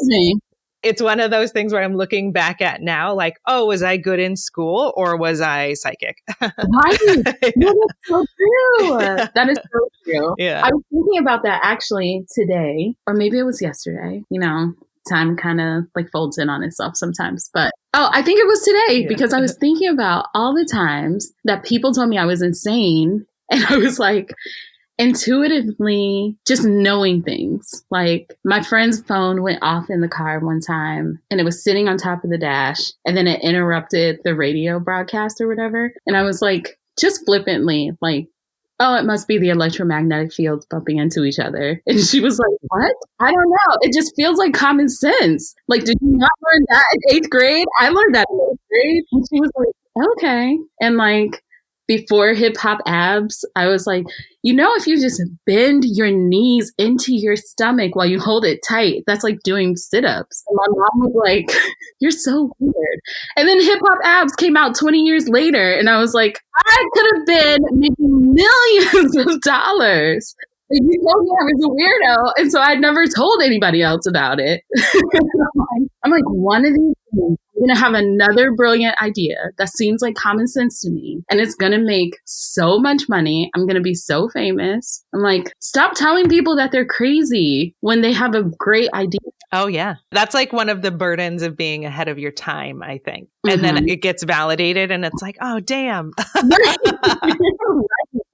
amazing. It's one of those things where I'm looking back at now, like, oh, was I good in school or was I psychic? Right. No, that's so true. That is so true. Yeah. I was thinking about that actually today, or maybe it was yesterday. You know, time kind of like folds in on itself sometimes. But I think it was today because I was thinking about all the times that people told me I was insane. And I was like, intuitively just knowing things. Like my friend's phone went off in the car one time and it was sitting on top of the dash and then it interrupted the radio broadcast or whatever. And I was like, just flippantly, like, oh, it must be the electromagnetic fields bumping into each other. And she was like, what? I don't know. It just feels like common sense. Like, did you not learn that in 8th grade? I learned that in 8th grade. And she was like, okay. And like, before hip hop abs, I was like, you know, if you just bend your knees into your stomach while you hold it tight, that's like doing sit-ups. And my mom was like, you're so weird. And then hip hop abs came out 20 years later. And I was like, I could have been making millions of dollars. And you told me I was a weirdo. And so I never told anybody else about it. I'm like, one of these things, I'm going to have another brilliant idea that seems like common sense to me. And it's going to make so much money. I'm going to be so famous. I'm like, stop telling people that they're crazy when they have a great idea. Oh, yeah. That's like one of the burdens of being ahead of your time, I think. And then it gets validated and it's like, oh, damn.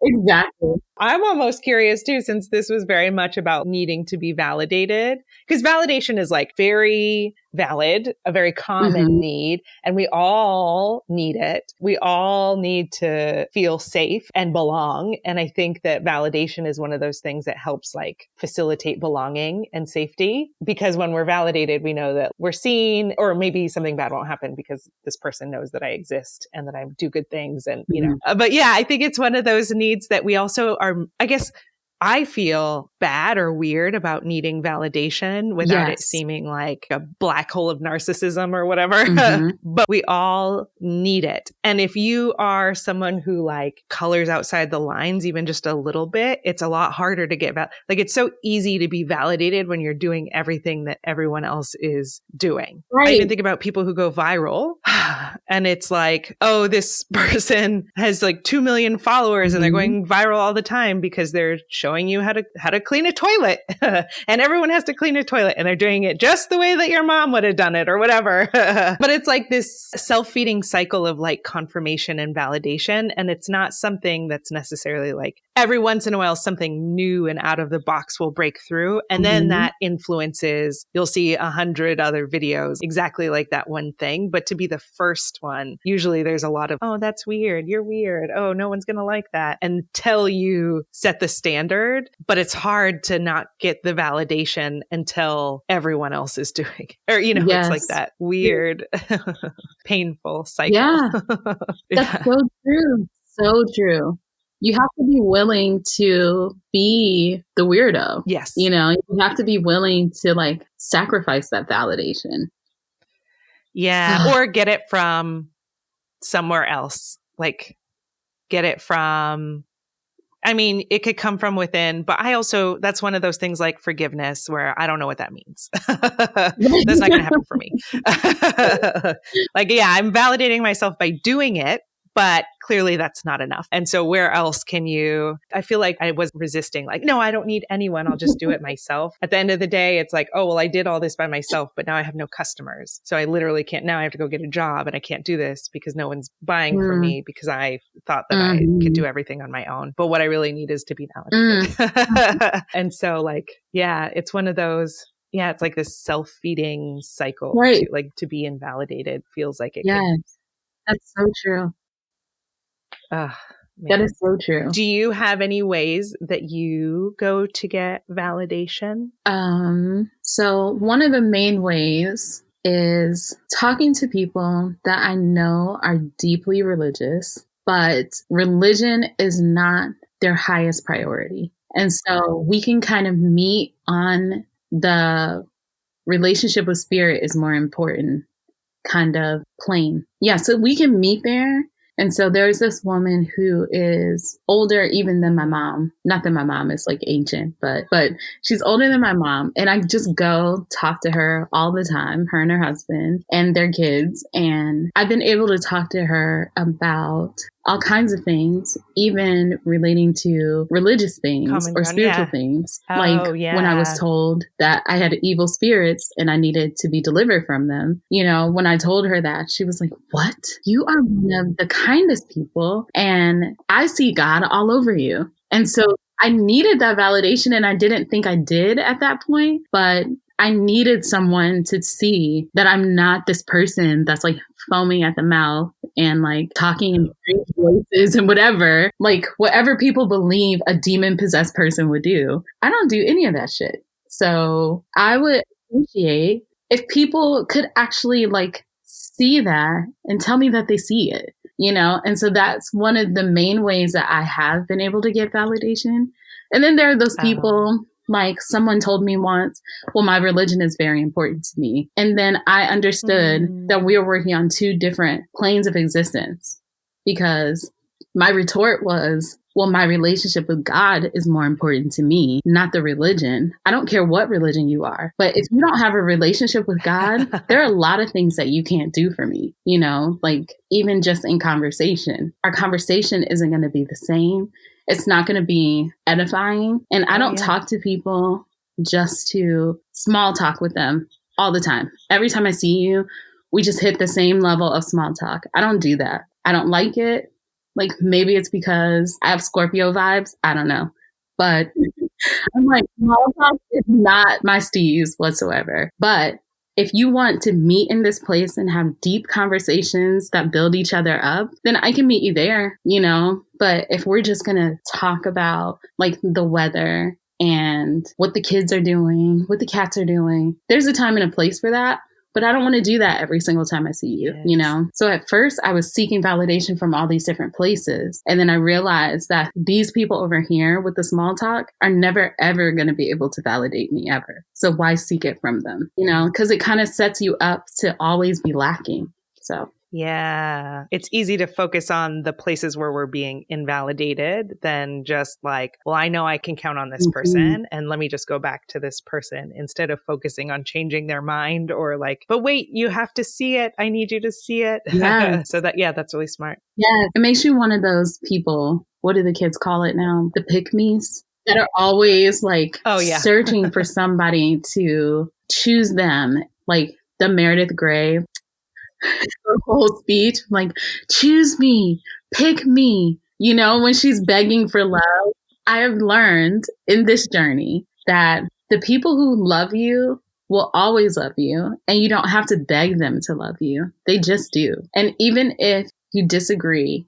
Exactly. I'm almost curious too, since this was very much about needing to be validated, because validation is like very valid, a very common need, and we all need it. We all need to feel safe and belong. And I think that validation is one of those things that helps like facilitate belonging and safety, because when we're validated, we know that we're seen, or maybe something bad won't happen because this person knows that I exist and that I do good things. And, you know, but yeah, I think it's one of those needs that we also are, I guess, I feel bad or weird about needing validation without it Yes. seeming like a black hole of narcissism or whatever. Mhm. But we all need it. And if you are someone who like colors outside the lines even just a little bit, it's a lot harder to get like it's so easy to be validated when you're doing everything that everyone else is doing. Right. I even think about people who go viral and it's like, oh, this person has like 2 million followers and they're going viral all the time because they're showing you how to clean a toilet and everyone has to clean a toilet and they're doing it just the way that your mom would have done it or whatever. But it's like this self-feeding cycle of like confirmation and validation. And it's not something that's necessarily like every once in a while, something new and out of the box will break through. And then that influences, you'll see 100 other videos exactly like that one thing. But to be the first one, usually there's a lot of, oh, that's weird. You're weird. Oh, no one's going to like that until you set the standard. But it's hard to not get the validation until everyone else is doing it. Or, you know, it's like that weird, painful cycle. Yeah, that's so true. So true. You have to be willing to be the weirdo. Yes. You know, you have to be willing to like sacrifice that validation. Yeah. Or get it from somewhere else. Like get it from, I mean, it could come from within, but I also, that's one of those things like forgiveness where I don't know what that means. That's not going to happen for me. Like, yeah, I'm validating myself by doing it, but clearly that's not enough. And so where else can you, I feel like I was resisting, like, no, I don't need anyone. I'll just do it myself. At the end of the day, it's like, oh, well, I did all this by myself, but now I have no customers. So I literally can't, now I have to go get a job and I can't do this because no one's buying for me because I thought that I could do everything on my own. But what I really need is to be validated. And so like, yeah, it's one of those, yeah, it's like this self-feeding cycle, right? To be invalidated feels like it. Yes, that's so true. That is so true. Do you have any ways that you go to get validation? So one of the main ways is talking to people that I know are deeply religious, but religion is not their highest priority. And so we can kind of meet on the relationship with spirit is more important kind of plane. Yeah, so we can meet there. And so there's this woman who is older even than my mom. Not that my mom is like ancient, but she's older than my mom. And I just go talk to her all the time, her and her husband and their kids. And I've been able to talk to her about all kinds of things, even relating to religious things or spiritual things. When I was told that I had evil spirits and I needed to be delivered from them, you know, when I told her that, she was like, what? You are one of the kindest people and I see God all over you. And so I needed that validation and I didn't think I did at that point, but I needed someone to see that I'm not this person that's like foaming at the mouth and like talking in strange voices and whatever, like whatever people believe a demon possessed person would do. I don't do any of that shit. So I would appreciate if people could actually like see that and tell me that they see it, you know? And so that's one of the main ways that I have been able to get validation. And then there are those people, like someone told me once, well, my religion is very important to me. And then I understood that we were working on two different planes of existence because my retort was, well, my relationship with God is more important to me, not the religion. I don't care what religion you are, but if you don't have a relationship with God, there are a lot of things that you can't do for me, you know, like even just in conversation, our conversation isn't going to be the same. It's not going to be edifying. And I don't talk to people just to small talk with them all the time. Every time I see you, we just hit the same level of small talk. I don't do that. I don't like it. Like maybe it's because I have Scorpio vibes. I don't know. But I'm like, small talk is not my steez whatsoever. But if you want to meet in this place and have deep conversations that build each other up, then I can meet you there, you know? But if we're just going to talk about like the weather and what the kids are doing, what the cats are doing, there's a time and a place for that. but I don't want to do that every single time I see you, you know? So at first I was seeking validation from all these different places. And then I realized that these people over here with the small talk are never, ever going to be able to validate me ever. So why seek it from them? You know, because it kind of sets you up to always be lacking. So. Yeah. It's easy to focus on the places where we're being invalidated than just like, well, I know I can count on this person and let me just go back to this person instead of focusing on changing their mind or like, but wait, you have to see it. I need you to see it. Yes. So that, yeah, that's really smart. Yeah. It makes you one of those people. What do the kids call it now? The pick-me's that are always like searching for somebody to choose them. Like the Meredith Grey. Her whole speech, like, choose me, pick me, you know, when she's begging for love. I have learned in this journey that the people who love you will always love you, and you don't have to beg them to love you. They just do. And even if you disagree,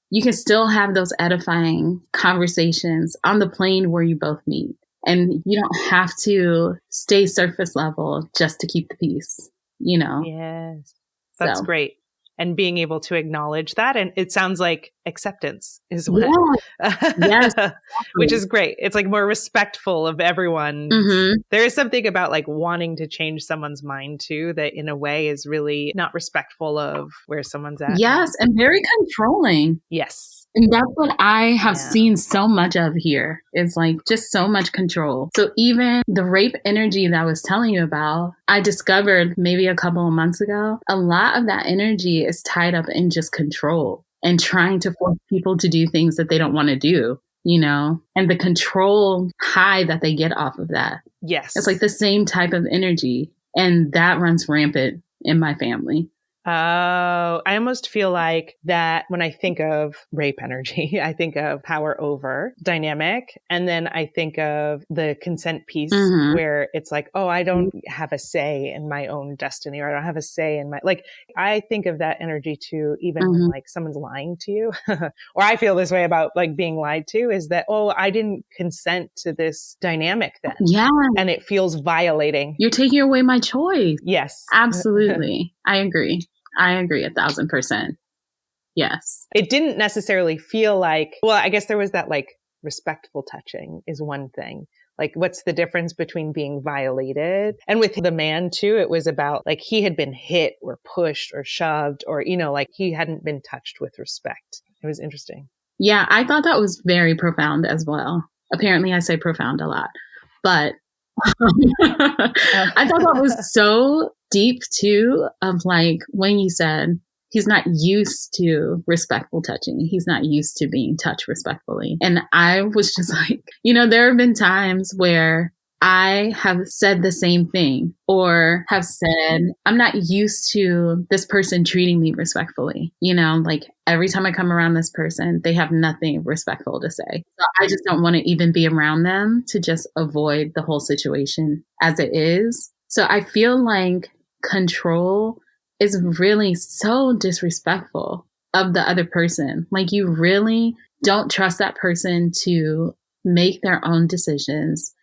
you can still have those edifying conversations on the plane where you both meet. And you don't have to stay surface level just to keep the peace, you know? Yes. That's great. And being able to acknowledge that. And it sounds like acceptance is what, yes, which is great. It's like more respectful of everyone. There is something about like wanting to change someone's mind too, that in a way is really not respectful of where someone's at. Yes. And very controlling. Yes. And that's what I have seen so much of here is like just so much control. So even the rape energy that I was telling you about, I discovered maybe a couple of months ago, a lot of that energy is tied up in just control and trying to force people to do things that they don't want to do, you know, and the control high that they get off of that. Yes. It's like the same type of energy. And that runs rampant in my family. Oh, I almost feel like that when I think of rape energy, I think of power over dynamic. And then I think of the consent piece where it's like, oh, I don't have a say in my own destiny, or I don't have a say in my, like, I think of that energy too, even when like someone's lying to you, or I feel this way about like being lied to, is that, oh, I didn't consent to this dynamic then. Yeah. And it feels violating. You're taking away my choice. Yes. Absolutely. I agree 1,000%. Yes. It didn't necessarily feel like, well, I guess there was that like respectful touching is one thing. Like, what's the difference between being violated? And with the man too, it was about like he had been hit or pushed or shoved or, you know, like he hadn't been touched with respect. It was interesting. Yeah, I thought that was very profound as well. Apparently I say profound a lot, but I thought that was so deep too, of like when you said he's not used to respectful touching. He's not used to being touched respectfully. And I was just like, you know, there have been times where I have said the same thing or have said, I'm not used to this person treating me respectfully. You know, like every time I come around this person, they have nothing respectful to say. So I just don't want to even be around them to just avoid the whole situation as it is. So I feel like control is really so disrespectful of the other person. Like you really don't trust that person to make their own decisions,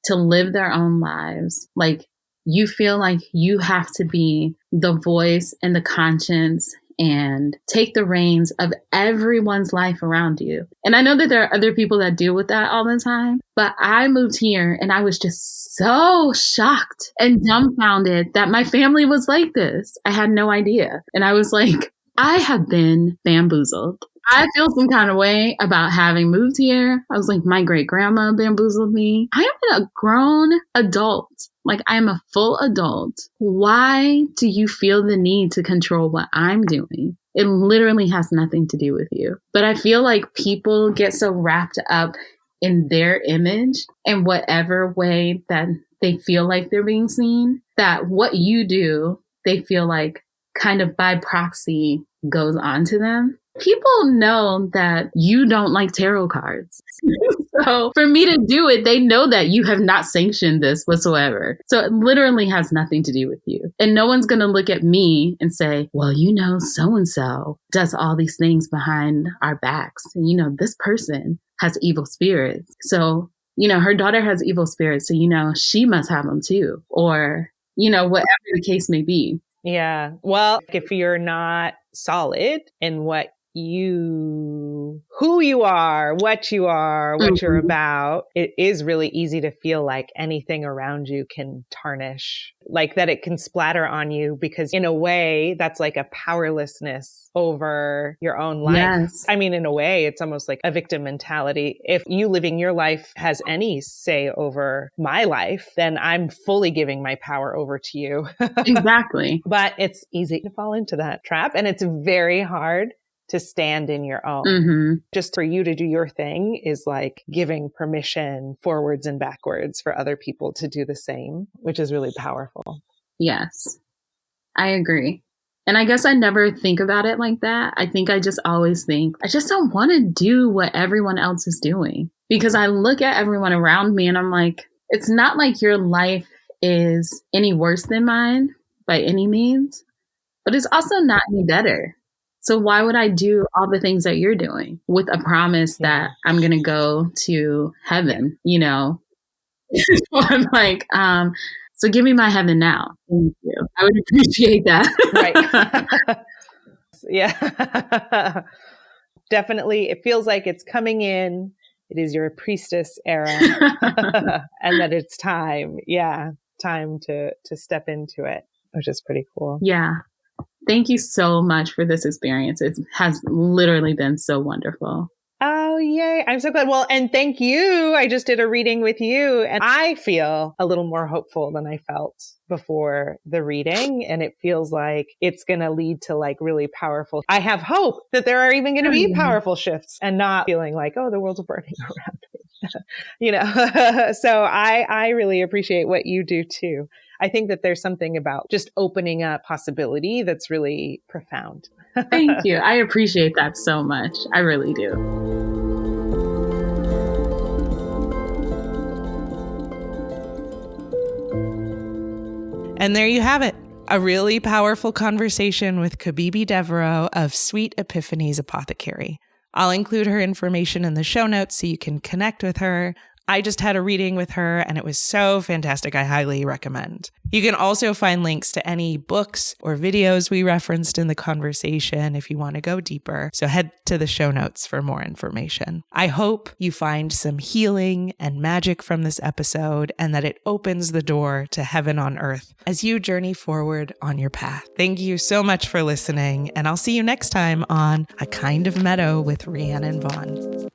to live their own lives. Like you feel like you have to be the voice and the conscience and take the reins of everyone's life around you. And I know that there are other people that deal with that all the time, but I moved here and I was just so shocked and dumbfounded that my family was like this. I had no idea. And I was like, I have been bamboozled. I feel some kind of way about having moved here. I was like, my great grandma bamboozled me. I am a grown adult. Like I am a full adult. Why do you feel the need to control what I'm doing? It literally has nothing to do with you. But I feel like people get so wrapped up in their image in whatever way that they feel like they're being seen, that what you do, they feel like kind of by proxy goes on to them. People know that you don't like tarot cards. So for me to do it, they know that you have not sanctioned this whatsoever. So it literally has nothing to do with you. And no one's going to look at me and say, well, you know, so-and-so does all these things behind our backs. And, you know, this person has evil spirits. So, you know, her daughter has evil spirits. So, you know, she must have them too. Or, whatever the case may be. Yeah. Well, if you're not solid in who you are, what you're about, it is really easy to feel like anything around you can tarnish, like that it can splatter on you, because in a way that's like a powerlessness over your own life. Yes. I mean, in a way, it's almost like a victim mentality. If you living your life has any say over my life, then I'm fully giving my power over to you. Exactly. But it's easy to fall into that trap, and it's very hard to stand in your own. Mm-hmm. Just for you to do your thing is like giving permission forwards and backwards for other people to do the same, which is really powerful. Yes, I agree. And I guess I never think about it like that. I think I just always think, I just don't want to do what everyone else is doing, because I look at everyone around me and I'm like, it's not like your life is any worse than mine by any means, but it's also not any better. So why would I do all the things that you're doing with a promise that I'm going to go to heaven, So I'm like, so give me my heaven now. Thank you. I would appreciate that. Right. Yeah. Definitely. It feels like it's coming in. It is your priestess era. And that it's time. Yeah. Time to step into it, which is pretty cool. Yeah. Thank you so much for this experience. It has literally been so wonderful. Oh, yay. I'm so glad. Well, and thank you. I just did a reading with you, and I feel a little more hopeful than I felt before the reading. And it feels like it's going to lead to like really powerful. I have hope that there are even going to be powerful shifts, and not feeling like, oh, the world's burning around me. So I really appreciate what you do too. I think that there's something about just opening up possibility that's really profound. Thank you. I appreciate that so much. I really do. And there you have it. A really powerful conversation with Kibibi Devero of Sweet Epiphanies Apothecary. I'll include her information in the show notes so you can connect with her. I just had a reading with her and it was so fantastic. I highly recommend. You can also find links to any books or videos we referenced in the conversation if you want to go deeper. So head to the show notes for more information. I hope you find some healing and magic from this episode, and that it opens the door to heaven on earth as you journey forward on your path. Thank you so much for listening, and I'll see you next time on A Kind of Meadow with Rhiannon Vaughn.